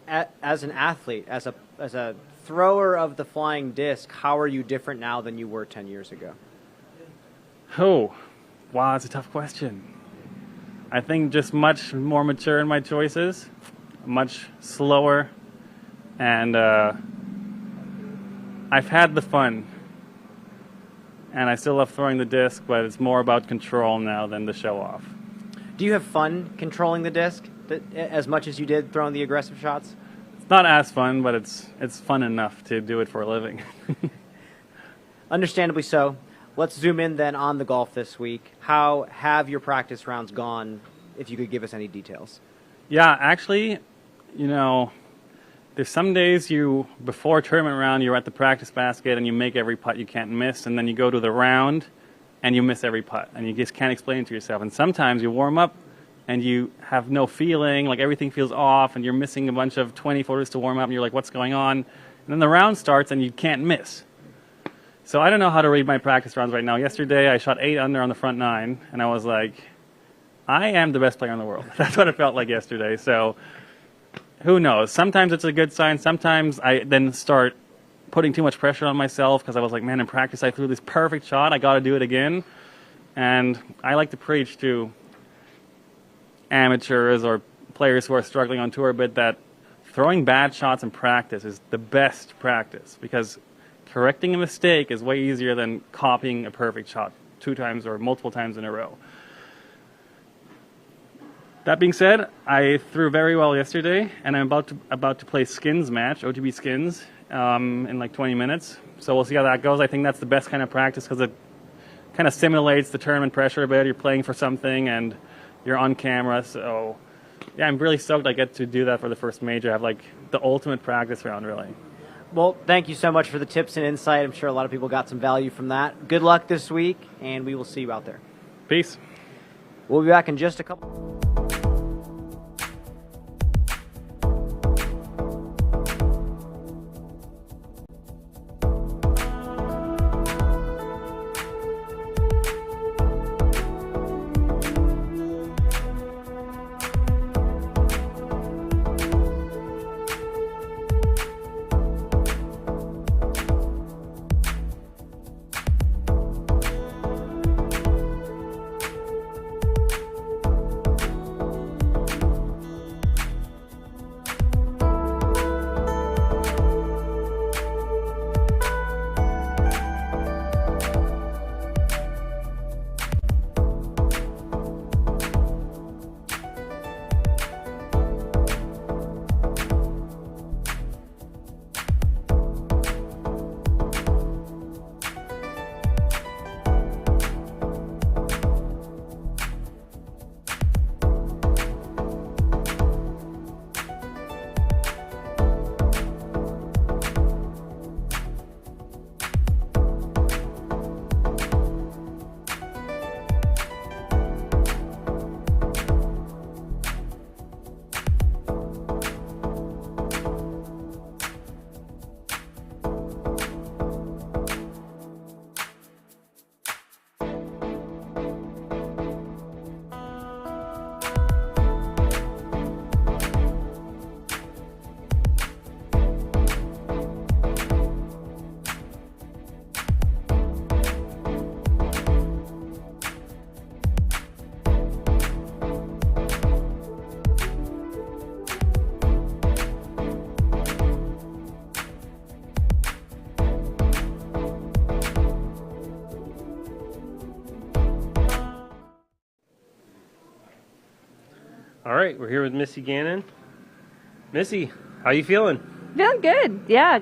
As an athlete, as a thrower of the flying disc, how are you different now than you were 10 years ago? Oh, wow, that's a tough question. I think just much more mature in my choices, much slower, and I've had the fun. And I still love throwing the disc, but it's more about control now than the show off. Do you have fun controlling the disc as much as you did throwing the aggressive shots? It's not as fun, but it's fun enough to do it for a living. Understandably so. Let's zoom in then on the golf this week. How have your practice rounds gone, if you could give us any details? Yeah, actually, you know, there's some days before a tournament round, you're at the practice basket and you make every putt you can't miss, and then you go to the round and you miss every putt, and you just can't explain it to yourself. And sometimes you warm up and you have no feeling, like everything feels off, and you're missing a bunch of 20 footers to warm up, and you're like, what's going on? And then the round starts and you can't miss. So I don't know how to read my practice rounds right now. Yesterday I shot 8 under on the front 9, and I was like, I am the best player in the world. That's what it felt like yesterday. So who knows? Sometimes it's a good sign. Sometimes I then start putting too much pressure on myself because I was like, man, in practice I threw this perfect shot. I got to do it again. And I like to preach to amateurs or players who are struggling on tour a bit that throwing bad shots in practice is the best practice, because correcting a mistake is way easier than copying a perfect shot 2 times or multiple times in a row. That being said, I threw very well yesterday, and I'm about to play skins match, OTB skins, in like 20 minutes. So we'll see how that goes. I think that's the best kind of practice because it kind of simulates the tournament pressure a bit. You're playing for something and you're on camera. So yeah, I'm really stoked I get to do that for the first major. I have like the ultimate practice round, really. Well, thank you so much for the tips and insight. I'm sure a lot of people got some value from that. Good luck this week, and we will see you out there. Peace. We'll be back in just a couple. All right, we're here with Missy Gannon. Missy, how you feeling? Feeling good. Yeah,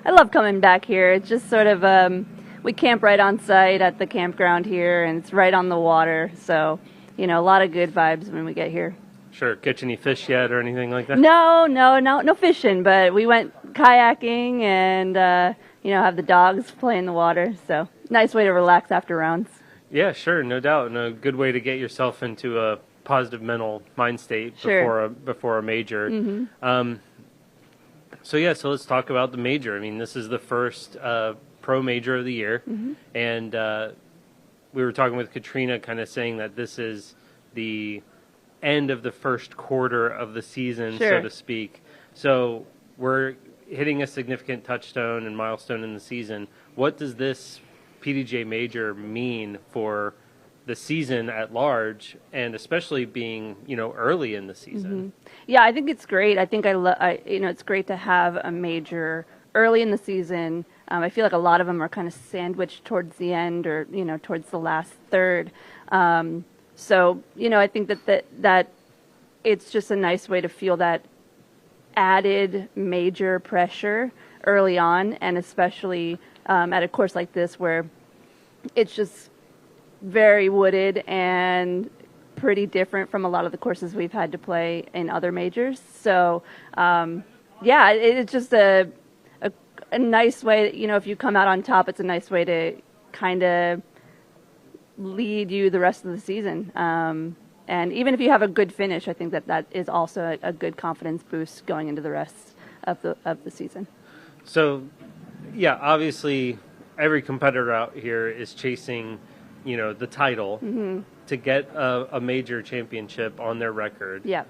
I love coming back here. It's just sort of we camp right on site at the campground here, and it's right on the water. So, a lot of good vibes when we get here. Sure. Catch any fish yet or anything like that? No fishing, but we went kayaking and have the dogs play in the water. So, nice way to relax after rounds. Yeah, sure, no doubt, and a good way to get yourself into a positive mental mind state before a major. Mm-hmm. So let's talk about the major. I mean, this is the first pro major of the year, Mm-hmm. and we were talking with Catrina, kind of saying that this is the end of the first quarter of the season, so to speak. So we're hitting a significant touchstone and milestone in the season. What does this PDGA major mean for the season at large, and especially being early in the season? Mm-hmm. Yeah, I think it's great. I think it's great to have a major early in the season. I feel like a lot of them are kind of sandwiched towards the end or towards the last third. So I think that it's just a nice way to feel that added major pressure early on, and especially at a course like this where it's just very wooded and pretty different from a lot of the courses we've had to play in other majors. So, it's just a nice way, if you come out on top, it's a nice way to kind of lead you the rest of the season. And even if you have a good finish, I think that is also a good confidence boost going into the rest of the season. So, yeah, obviously every competitor out here is chasing, the title Mm-hmm. to get a major championship on their record. Yeah.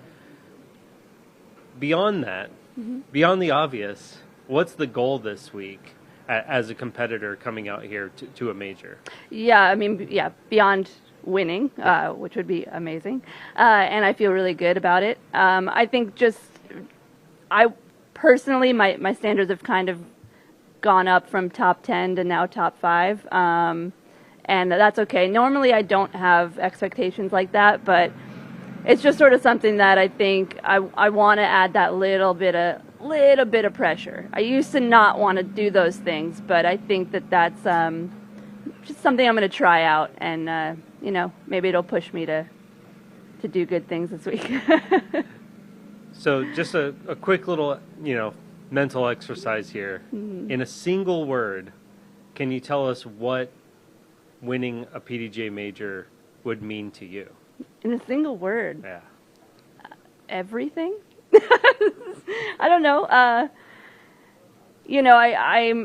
Beyond that, Mm-hmm. beyond the obvious, what's the goal this week as a competitor coming out here to a major? Yeah, beyond winning, which would be amazing. And I feel really good about it. I think I personally, my standards have kind of gone up from top 10 to now top 5. And that's okay. Normally I don't have expectations like that, but it's just sort of something that I think I want to add that little bit of pressure. I used to not want to do those things, but I think that's just something I'm going to try out, and maybe it'll push me to do good things this week. So just a quick little, mental exercise here. Mm-hmm. In a single word, can you tell us what winning a PDGA major would mean to you? In a single word? Yeah. Everything? I don't know.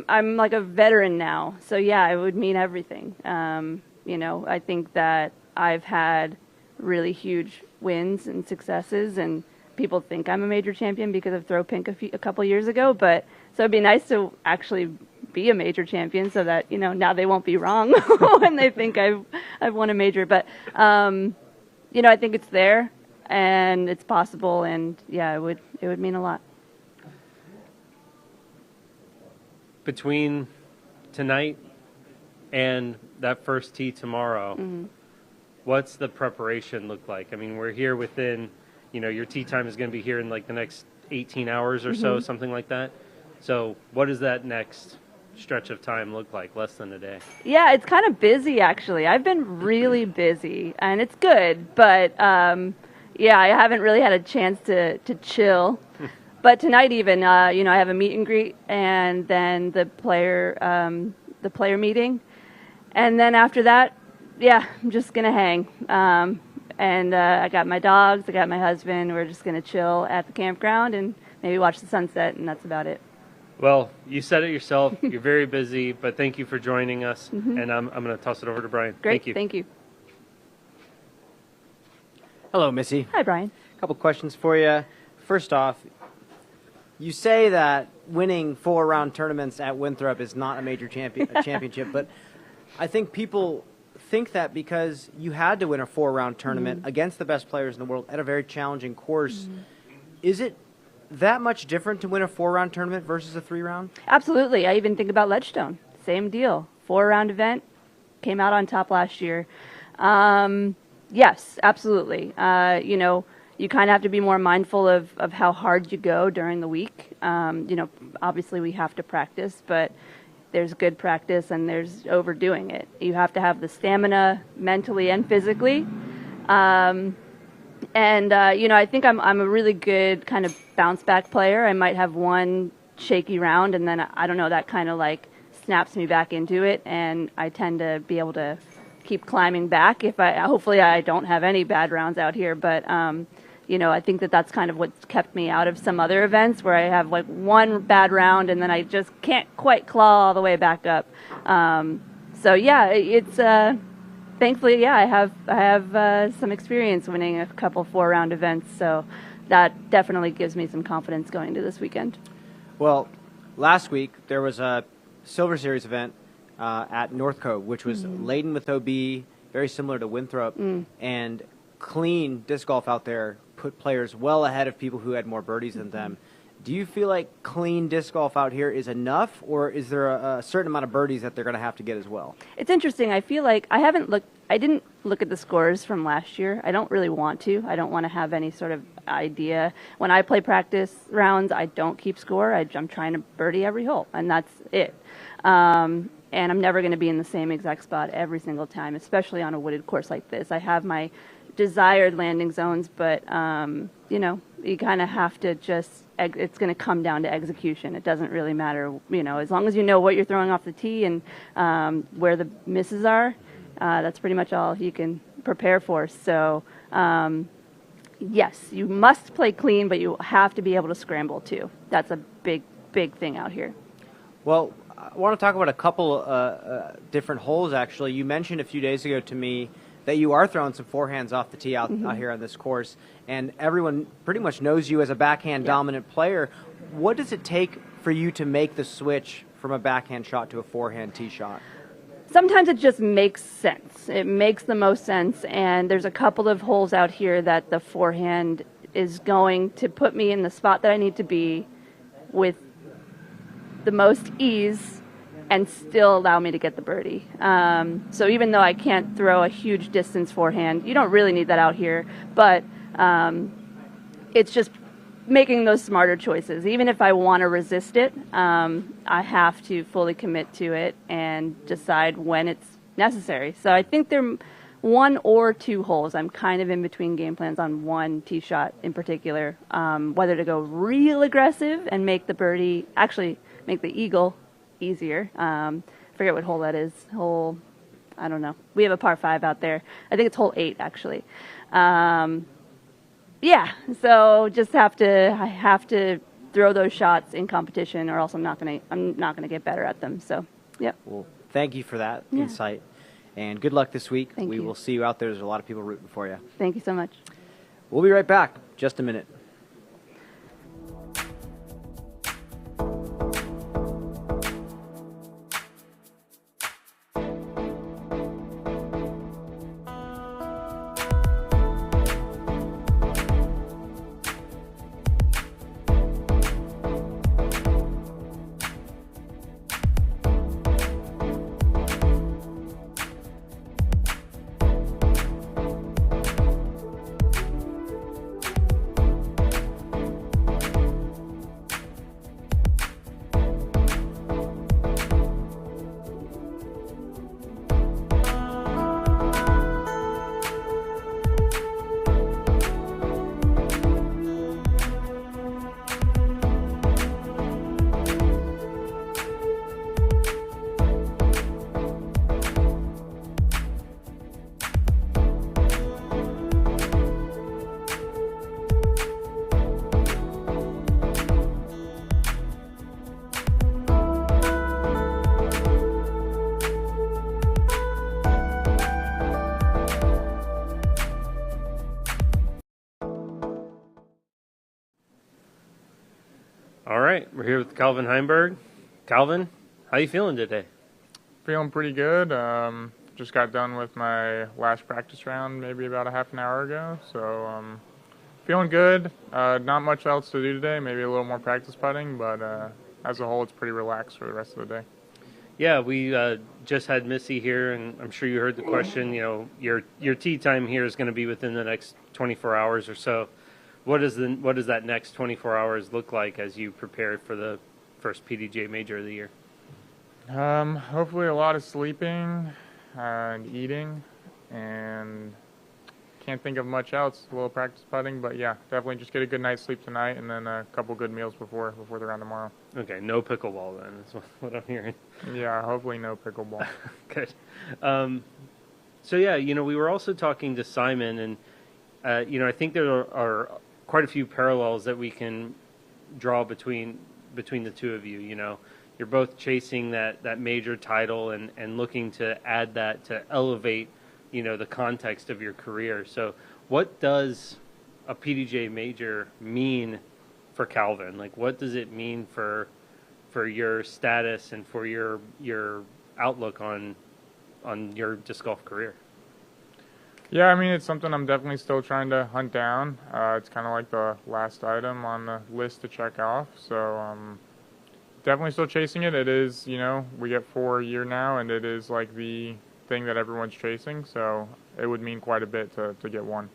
I'm like a veteran now, so yeah, it would mean everything. I think that I've had really huge wins and successes, and people think I'm a major champion because of Throw Pink a couple years ago, but so it'd be nice to actually be a major champion so that, now they won't be wrong when they think I've won a major. But, I think it's there and it's possible, and yeah, it would mean a lot. Between tonight and that first tee tomorrow, Mm-hmm. what's the preparation look like? I mean, we're here within, your tee time is going to be here in like the next 18 hours or so, Mm-hmm. something like that. So what does that next stretch of time look like? Less than a day. Yeah, it's kind of busy, actually. I've been really busy, and it's good, but I haven't really had a chance to chill. But tonight even, I have a meet and greet, and then the player meeting. And then after that, I'm just going to hang. And I got my dogs, I got my husband. We're just going to chill at the campground and maybe watch the sunset, and that's about it. Well, you said it yourself. You're very busy, but thank you for joining us. Mm-hmm. And I'm going to toss it over to Brian. Great, Thank you. Hello, Missy. Hi, Brian. A couple questions for you. First off, you say that winning 4-round tournaments at Winthrop is not a major championship, but I think people think that because you had to win a 4-round tournament Mm-hmm. against the best players in the world at a very challenging course. Mm-hmm. Is it that much different to win a 4-round tournament versus a 3-round? Absolutely. I even think about Ledgestone. Same deal. 4-round event. Came out on top last year. Yes, absolutely. you kind of have to be more mindful of how hard you go during the week. Obviously we have to practice, but there's good practice and there's overdoing it. You have to have the stamina mentally and physically. I think I'm a really good kind of bounce back player. I might have one shaky round and then I don't know, that kind of like snaps me back into it, and I tend to be able to keep climbing back. Hopefully I don't have any bad rounds out here, but I think that's kind of what's kept me out of some other events where I have like one bad round and then I just can't quite claw all the way back up. It's thankfully, I have some experience winning a couple 4-round events, so that definitely gives me some confidence going into this weekend. Well, last week there was a Silver Series event at North Cove, which was laden with OB, very similar to Winthrop, and clean disc golf out there put players well ahead of people who had more birdies than them. Do you feel like clean disc golf out here is enough, or is there a certain amount of birdies that they're going to have to get as well? It's interesting. I feel like I didn't look at the scores from last year. I don't really want to. I don't want to have any sort of idea. When I play practice rounds, I don't keep score. I'm trying to birdie every hole, and that's it. And I'm never going to be in the same exact spot every single time, especially on a wooded course like this. I have my desired landing zones, but you kind of have to it's going to come down to execution. It doesn't really matter, as long as you know what you're throwing off the tee and where the misses are, that's pretty much all you can prepare for. So yes, you must play clean, but you have to be able to scramble too. That's a big thing out here. Well, I want to talk about a couple different holes, actually. You mentioned a few days ago to me that you are throwing some forehands off the tee out here on this course, and everyone pretty much knows you as a backhand dominant player. What does it take for you to make the switch from a backhand shot to a forehand tee shot? Sometimes it just makes sense. It makes the most sense, and there's a couple of holes out here that the forehand is going to put me in the spot that I need to be with the most ease and still allow me to get the birdie. So even though I can't throw a huge distance forehand, you don't really need that out here, but it's just making those smarter choices. Even if I want to resist it, I have to fully commit to it and decide when it's necessary. So I think there are 1 or 2 holes. I'm kind of in between game plans on one tee shot in particular, whether to go real aggressive and make the birdie, actually make the eagle easier. Forget what hole that is. I don't know. We have a par 5 out there. I think it's hole 8 actually. So just I have to throw those shots in competition, or else I'm not gonna get better at them. So yeah. Well, thank you for that insight, and good luck this week. Thank we you. will see you out there. There's a lot of people rooting for you. Thank you so much. We'll be right back. Just a minute. All right, we're here with Calvin Heimburg. Calvin, how you feeling today? Feeling pretty good. Just got done with my last practice round maybe about a half an hour ago, so feeling good. Not much else to do today, maybe a little more practice putting, but as a whole it's pretty relaxed for the rest of the day. Yeah, we just had Missy here, and I'm sure you heard the question. You know, your tee time here is going to be within the next 24 hours or so. what does that next 24 hours look like as you prepare for the first PDGA major of the year? Hopefully a lot of sleeping and eating, and can't think of much else. A little practice putting, but yeah, definitely just get a good night's sleep tonight, and then a couple good meals before the round tomorrow. Okay, no pickleball then. That's what I'm hearing. Yeah, hopefully no pickleball. Good. So yeah, we were also talking to Simon, and I think there are quite a few parallels that we can draw between the two of you. You're both chasing that major title and looking to add that to elevate, the context of your career. So what does a PDGA major mean for Calvin? Like, what does it mean for your status and for your outlook on your disc golf career? Yeah, I mean, it's something I'm definitely still trying to hunt down. It's kind of like the last item on the list to check off. So definitely still chasing it. It is, we get 4 a year now, and it is like the thing that everyone's chasing. So it would mean quite a bit to get one.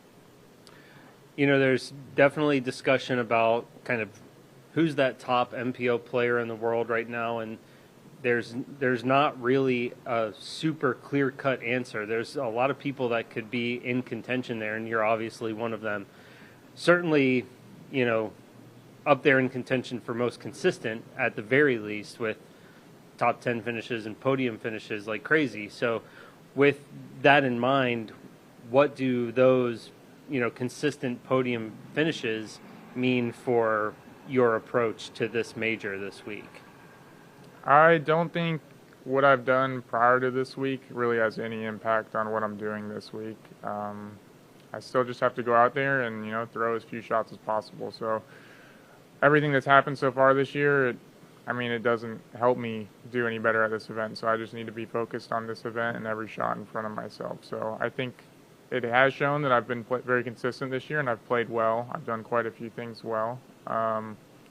There's definitely discussion about kind of who's that top MPO player in the world right now, and there's not really a super clear-cut answer. There's a lot of people that could be in contention there, and you're obviously one of them. Certainly, up there in contention for most consistent, at the very least, with top 10 finishes and podium finishes like crazy. So with that in mind, what do those, consistent podium finishes mean for your approach to this major this week? I don't think what I've done prior to this week really has any impact on what I'm doing this week. I still just have to go out there and, throw as few shots as possible. So everything that's happened so far this year, it doesn't help me do any better at this event. So I just need to be focused on this event and every shot in front of myself. So I think it has shown that I've been very consistent this year, and I've played well. I've done quite a few things well.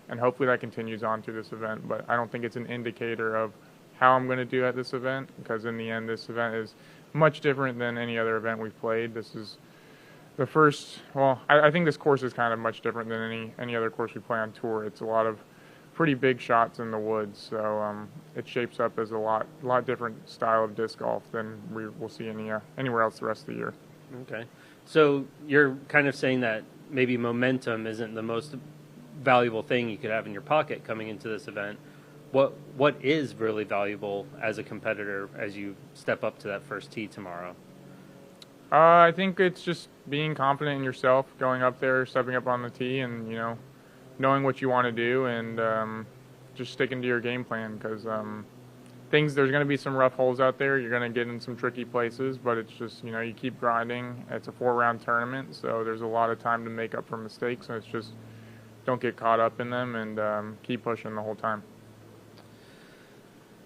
And hopefully that continues on to this event. But I don't think it's an indicator of how I'm going to do at this event, because in the end, this event is much different than any other event we've played. This is the first, I think this course is kind of much different than any other course we play on tour. It's a lot of pretty big shots in the woods, so it shapes up as a lot different style of disc golf than we'll see anywhere else the rest of the year. Okay. So you're kind of saying that maybe momentum isn't the most valuable thing you could have in your pocket coming into this event. What is really valuable as a competitor as you step up to that first tee tomorrow? I think it's just being confident in yourself, going up there, stepping up on the tee, and knowing what you want to do, and just sticking to your game plan. Because there's going to be some rough holes out there. You're going to get in some tricky places, but it's just you keep grinding. It's a 4-round tournament, so there's a lot of time to make up for mistakes, and it's just don't get caught up in them and keep pushing the whole time.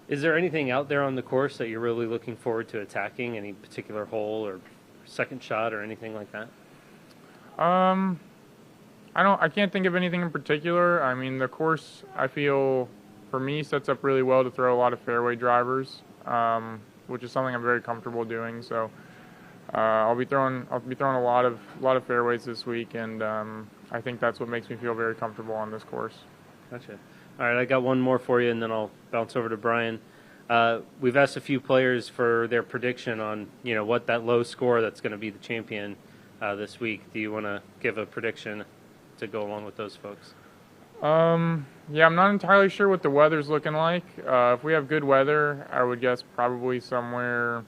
Is there anything out there on the course that you're really looking forward to attacking? Any particular hole or second shot or anything like that? I can't think of anything in particular. I mean, the course, I feel, for me, sets up really well to throw a lot of fairway drivers, which is something I'm very comfortable doing. So I'll be throwing a lot of fairways this week, and I think that's what makes me feel very comfortable on this course. Gotcha. All right, I got one more for you, and then I'll bounce over to Brian. We've asked a few players for their prediction on, what that low score that's going to be the champion this week. Do you want to give a prediction to go along with those folks? Yeah, I'm not entirely sure what the weather's looking like. If we have good weather, I would guess probably somewhere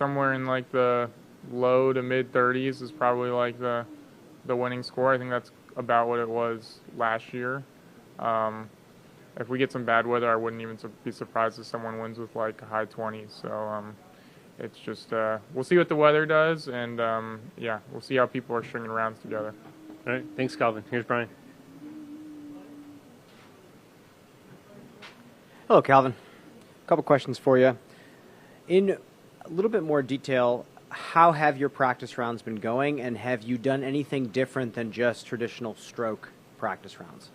in like the low to mid 30s is probably like the winning score. I think that's about what it was last year. If we get some bad weather, I wouldn't even be surprised if someone wins with like a high 20s. So it's just we'll see what the weather does, and we'll see how people are stringing rounds together. All right, thanks, Calvin. Here's Brian. Hello, Calvin. A couple questions for you. In a little bit more detail, how have your practice rounds been going, and have you done anything different than just traditional stroke practice rounds?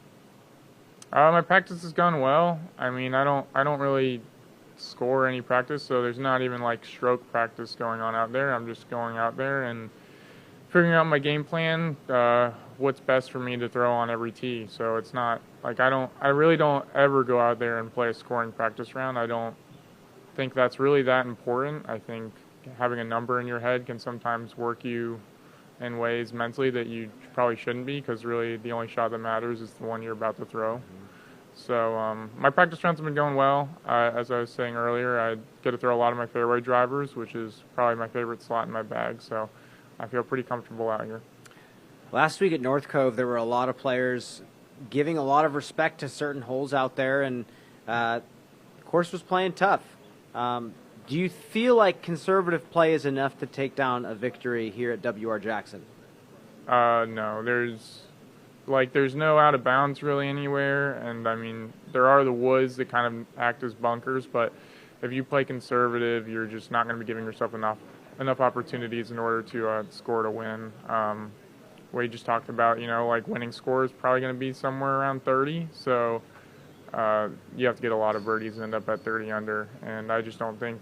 My practice has gone well. I mean, I don't really score any practice, so there's not even like stroke practice going on out there. I'm just going out there and figuring out my game plan, what's best for me to throw on every tee. So it's not like I really don't ever go out there and play a scoring practice round. I don't think that's really that important. I think having a number in your head can sometimes work you in ways mentally that you probably shouldn't be, because really the only shot that matters is the one you're about to throw. So my practice rounds have been going well. As I was saying earlier, I get to throw a lot of my fairway drivers, which is probably my favorite slot in my bag. So I feel pretty comfortable out here. Last week at North Cove, there were a lot of players giving a lot of respect to certain holes out there, and the course was playing tough. Do you feel like conservative play is enough to take down a victory here at WR Jackson? No, there's no out of bounds really anywhere, and I mean there are the woods that kind of act as bunkers, but if you play conservative, you're just not going to be giving yourself enough opportunities in order to score to win. We just talked about, like winning score is probably going to be somewhere around 30, so you have to get a lot of birdies and end up at 30 under, and I just don't think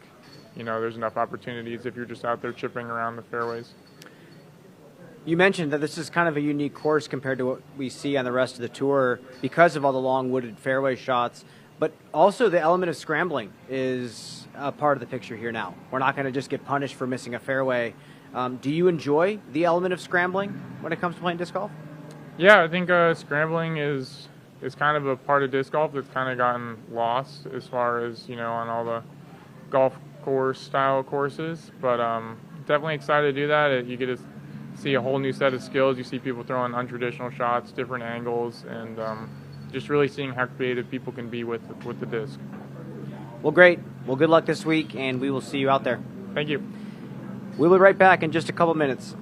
there's enough opportunities if you're just out there chipping around the fairways. You mentioned that this is kind of a unique course compared to what we see on the rest of the tour because of all the long wooded fairway shots, but also the element of scrambling is a part of the picture here now. We're not going to just get punished for missing a fairway. Do you enjoy the element of scrambling when it comes to playing disc golf? Yeah, I think scrambling is kind of a part of disc golf that's kind of gotten lost as far as, on all the golf course style courses, but definitely excited to do that. You get to see a whole new set of skills. You see people throwing untraditional shots, different angles, and just really seeing how creative people can be with the disc. Well, great. Well, good luck this week, and we will see you out there. Thank you. We'll be right back in just a couple minutes.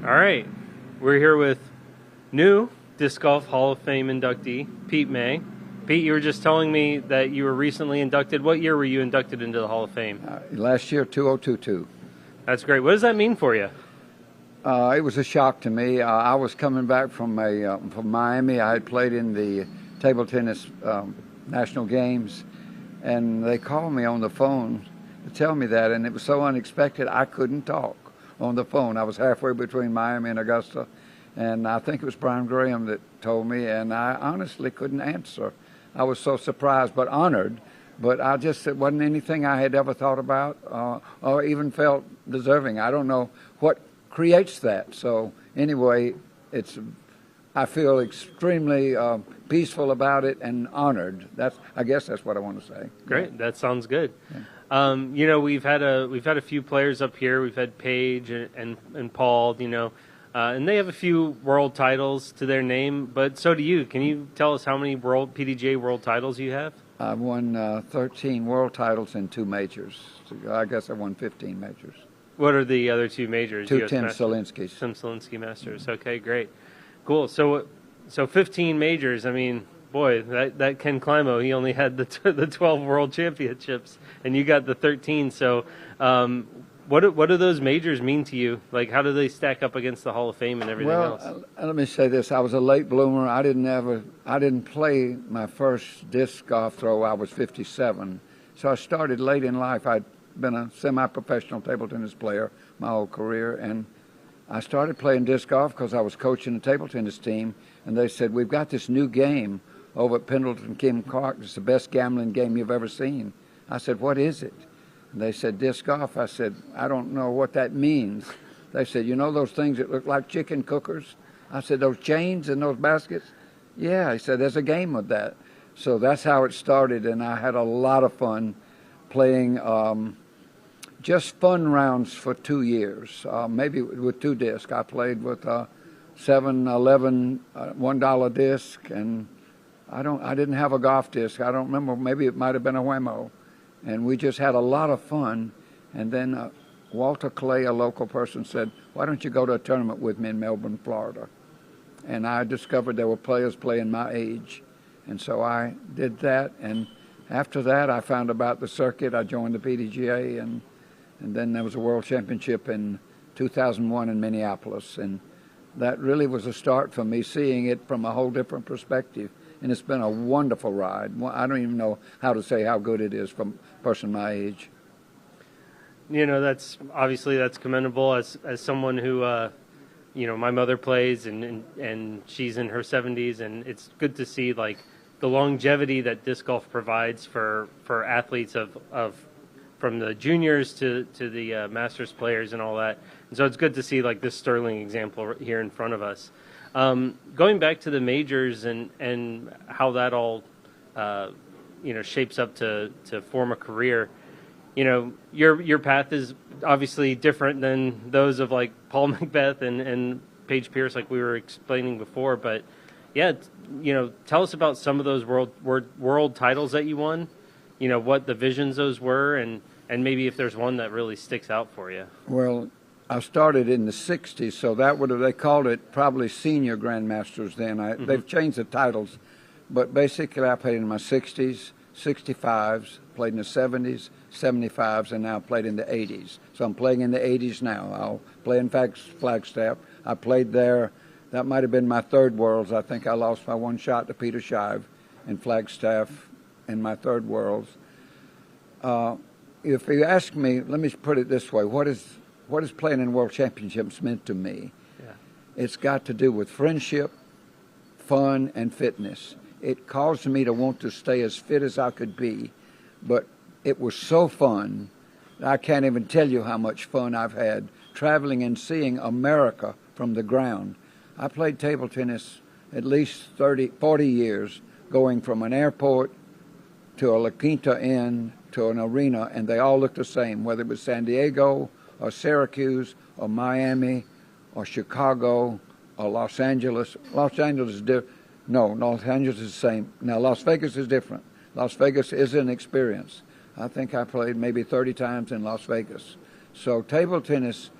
All right, we're here with new Disc Golf Hall of Fame inductee, Pete May. Pete, you were just telling me that you were recently inducted. What year were you inducted into the Hall of Fame? Last year, 2022. That's great. What does that mean for you? It was a shock to me. I was coming back from Miami. I had played in the table tennis national games, and they called me on the phone to tell me that, and it was so unexpected I couldn't talk on the phone. I was halfway between Miami and Augusta, and I think it was Brian Graham that told me, and I honestly couldn't answer. I was so surprised but honored, but it wasn't anything I had ever thought about or even felt deserving. I don't know what creates that. So anyway, I feel extremely peaceful about it and honored. I guess that's what I want to say. Great, that sounds good. Yeah. We've had a few players up here. We've had Paige and Paul, and they have a few world titles to their name, but so do you. Can you tell us how many PDGA world titles you have? I've won 13 world titles and 2 majors. So I guess I won 15 majors. What are the other two majors? Two US Tim Masters? Selinsky's. Tim Selinsky Masters. Okay, great. Cool. So 15 majors. I mean, boy, that Ken Climo, he only had the 12 World Championships, and you got the 13. So what do those majors mean to you? Like, how do they stack up against the Hall of Fame and everything else? Well, let me say this. I was a late bloomer. I didn't play my first disc golf throw. I was 57. So I started late in life. I'd been a semi-professional table tennis player my whole career, and I started playing disc golf because I was coaching a table tennis team, and they said, we've got this new game over at Pendleton Kim Clark. It's the best gambling game you've ever seen. I said, what is it? And they said, disc golf. I said, I don't know what that means. They said, you know those things that look like chicken cookers? I said, those chains and those baskets? Yeah, he said, there's a game with that. So that's how it started, and I had a lot of fun playing just fun rounds for 2 years, maybe with two discs. I played with 7, 11 $1 disc, and I didn't have a golf disc. I don't remember. Maybe it might have been a Whammo, and we just had a lot of fun. And then Walter Clay, a local person, said, "Why don't you go to a tournament with me in Melbourne, Florida?" And I discovered there were players playing my age, and so I did that. And after that, I found about the circuit. I joined the PDGA, and then there was a World Championship in 2001 in Minneapolis. And that really was a start for me, seeing it from a whole different perspective. And it's been a wonderful ride. I don't even know how to say how good it is from a person my age. You know, that's commendable as someone who, my mother plays and she's in her 70s, and it's good to see like the longevity that disc golf provides for athletes of from the juniors to the masters players and all that. And so it's good to see like this sterling example here in front of us. Going back to the majors and how that all shapes up to form a career. You know, your path is obviously different than those of like Paul McBeth and Paige Pierce, like we were explaining before. But yeah, tell us about some of those world titles that you won. You know, what the visions those were, and maybe if there's one that really sticks out for you. Well, I started in the 60s, so they called it probably senior grandmasters then. They've changed the titles, but basically I played in my 60s, 65s, played in the 70s, 75s, and now played in the 80s. So I'm playing in the 80s now. I'll play in Flagstaff. I played there. That might have been my third Worlds. I think I lost my one shot to Peter Shive in Flagstaff in my third Worlds. If you ask me, let me put it this way: what is playing in World Championships meant to me? Yeah. It's got to do with friendship, fun, and fitness. It caused me to want to stay as fit as I could be, but it was so fun. I can't even tell you how much fun I've had traveling and seeing America from the ground. I played table tennis at least 40 years, going from an airport to a La Quinta Inn to an arena, and they all looked the same, whether it was San Diego or Syracuse or Miami or Chicago or Los Angeles. Los Angeles is different. No, Los Angeles is the same. Now, Las Vegas is different. Las Vegas is an experience. I think I played maybe 30 times in Las Vegas. So table tennis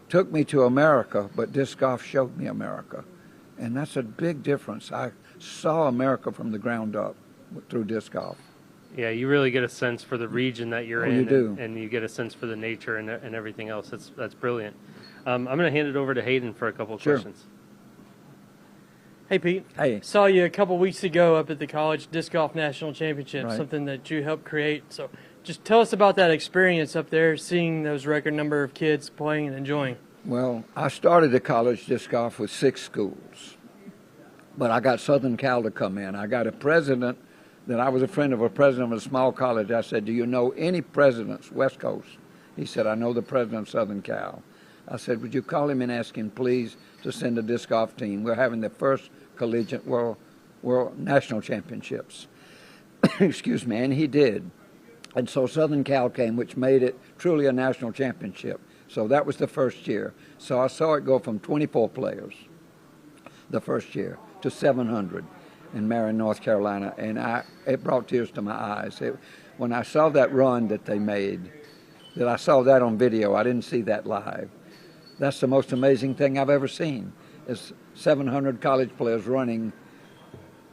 took me to America, but disc golf showed me America. And that's a big difference. I saw America from the ground up through disc golf. Yeah, you really get a sense for the region that you're in, you do. And you get a sense for the nature and everything else. That's brilliant. I'm going to hand it over to Hayden for a couple of questions. Hey, Pete. Hey. Saw you a couple weeks ago up at the College Disc Golf National Championship, Right. something that you helped create. So just tell us about that experience up there, seeing those record number of kids playing and enjoying. Well, I started the college disc golf with 6 schools, but I got Southern Cal to come in. I got a president that I was a friend of a president of a small college. I said, "Do you know any presidents, West Coast?" He said, "I know the president of Southern Cal." I said, "Would you call him and ask him, please, to send a disc golf team? We're having the first collegiate world national championships." Excuse me, and he did. And so Southern Cal came, which made it truly a national championship. So that was the first year. So I saw it go from 24 players the first year to 700 in Marion, North Carolina, and it brought tears to my eyes. When I saw that run that they made, that I saw that on video. I didn't see that live. That's the most amazing thing I've ever seen. It's 700 college players running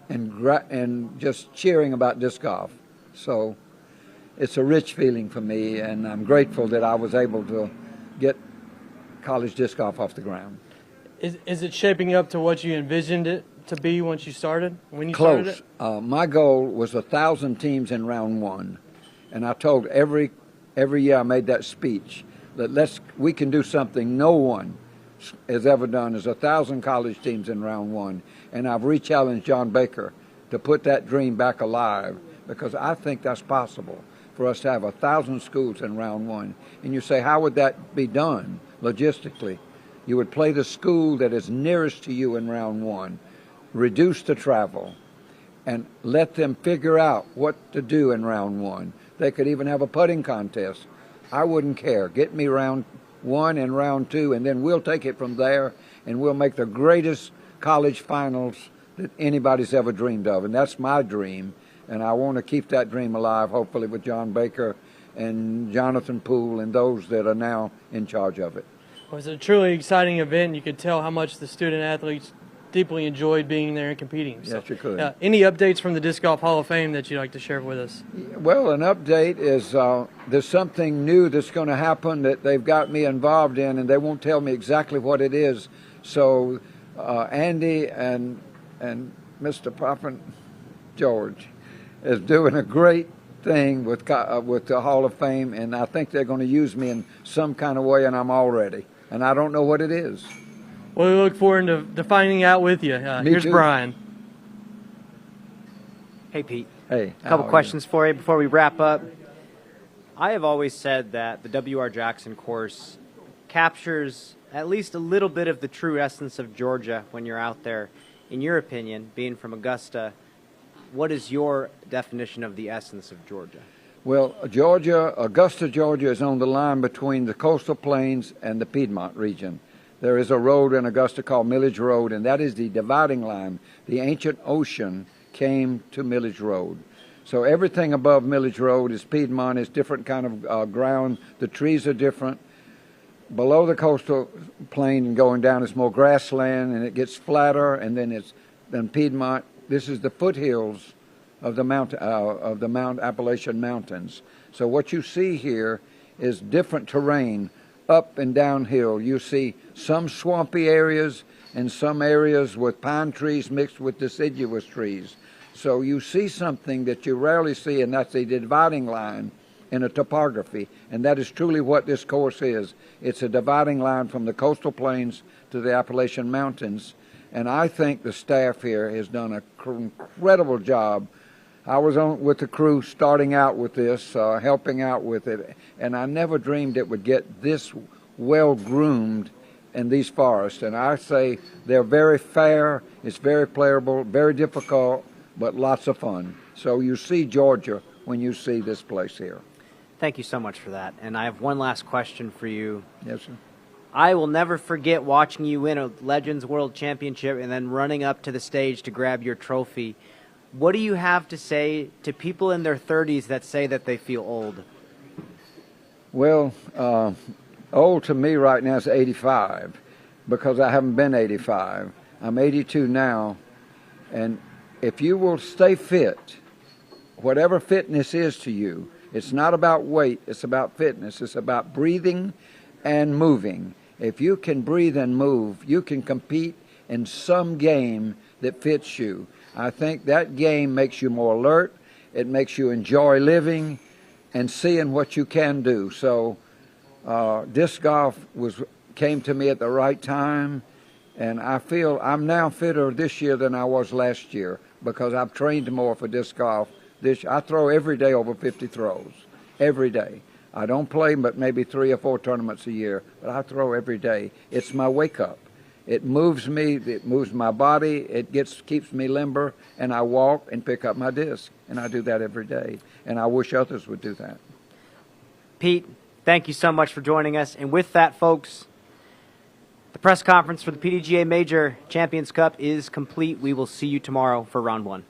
and just cheering about disc golf. So it's a rich feeling for me, and I'm grateful that I was able to get college disc golf off the ground. Is it shaping up to what you envisioned it to be once you started? When you Close. started it? My goal was 1,000 teams in round one, and I told every year I made that speech that we can do something no one has ever done, is 1,000 college teams in round one, and I've re-challenged John Baker to put that dream back alive, because I think that's possible for us to have 1,000 schools in round one. And you say, how would that be done logistically? You would play the school that is nearest to you in round one, reduce the travel, and let them figure out what to do in round one. They could even have a putting contest. I wouldn't care. Get me round one and round two, and then we'll take it from there, and we'll make the greatest college finals that anybody's ever dreamed of. And that's my dream, and I want to keep that dream alive, hopefully with John Baker and Jonathan Poole and those that are now in charge of it. It was a truly exciting event. You could tell how much the student athletes deeply enjoyed being there and competing. Yes, you could. Any updates from the Disc Golf Hall of Fame that you'd like to share with us? Well, an update is there's something new that's going to happen that they've got me involved in, and they won't tell me exactly what it is. So Andy and Mr. Poppin George is doing a great thing with the Hall of Fame, and I think they're going to use me in some kind of way, and I'm all ready. And I don't know what it is. Well, we look forward to finding out with you. Here's too. Brian. Hey, Pete. Hey. A couple questions for you before we wrap up. I have always said that the W.R. Jackson course captures at least a little bit of the true essence of Georgia when you're out there. In your opinion, being from Augusta, what is your definition of the essence of Georgia? Well, Augusta, Georgia is on the line between the coastal plains and the Piedmont region. There is a road in Augusta called Millage Road, and that is the dividing line. The ancient ocean came to Millage Road. So everything above Millage Road is Piedmont, is different kind of ground. The trees are different. Below the coastal plain and going down is more grassland, and it gets flatter, and then Piedmont. This is the foothills of the Mount Appalachian Mountains. So what you see here is different terrain, up and downhill. You see some swampy areas and some areas with pine trees mixed with deciduous trees. So you see something that you rarely see, and that's a dividing line in a topography, and that is truly what this course is. It's a dividing line from the coastal plains to the Appalachian Mountains, and I think the staff here has done an incredible job. I was with the crew starting out with this, helping out with it, and I never dreamed it would get this well-groomed in these forests. And I say they're very fair, it's very playable, very difficult, but lots of fun. So you see Georgia when you see this place here. Thank you so much for that. And I have one last question for you. Yes, sir. I will never forget watching you win a Legends World Championship and then running up to the stage to grab your trophy. What do you have to say to people in their 30s that say that they feel old? Well, old to me right now is 85, because I haven't been 85. I'm 82 now, and if you will stay fit, whatever fitness is to you, it's not about weight, it's about fitness. It's about breathing and moving. If you can breathe and move, you can compete in some game that fits you. I think that game makes you more alert. It makes you enjoy living and seeing what you can do. So disc golf came to me at the right time, and I feel I'm now fitter this year than I was last year because I've trained more for disc golf. I throw every day over 50 throws, every day. I don't play but maybe 3 or 4 tournaments a year, but I throw every day. It's my wake-up. It moves me, it moves my body, it keeps me limber, and I walk and pick up my disc, and I do that every day, and I wish others would do that. Pete, thank you so much for joining us. And with that, folks, the press conference for the PDGA Major Champions Cup is complete. We will see you tomorrow for round 1.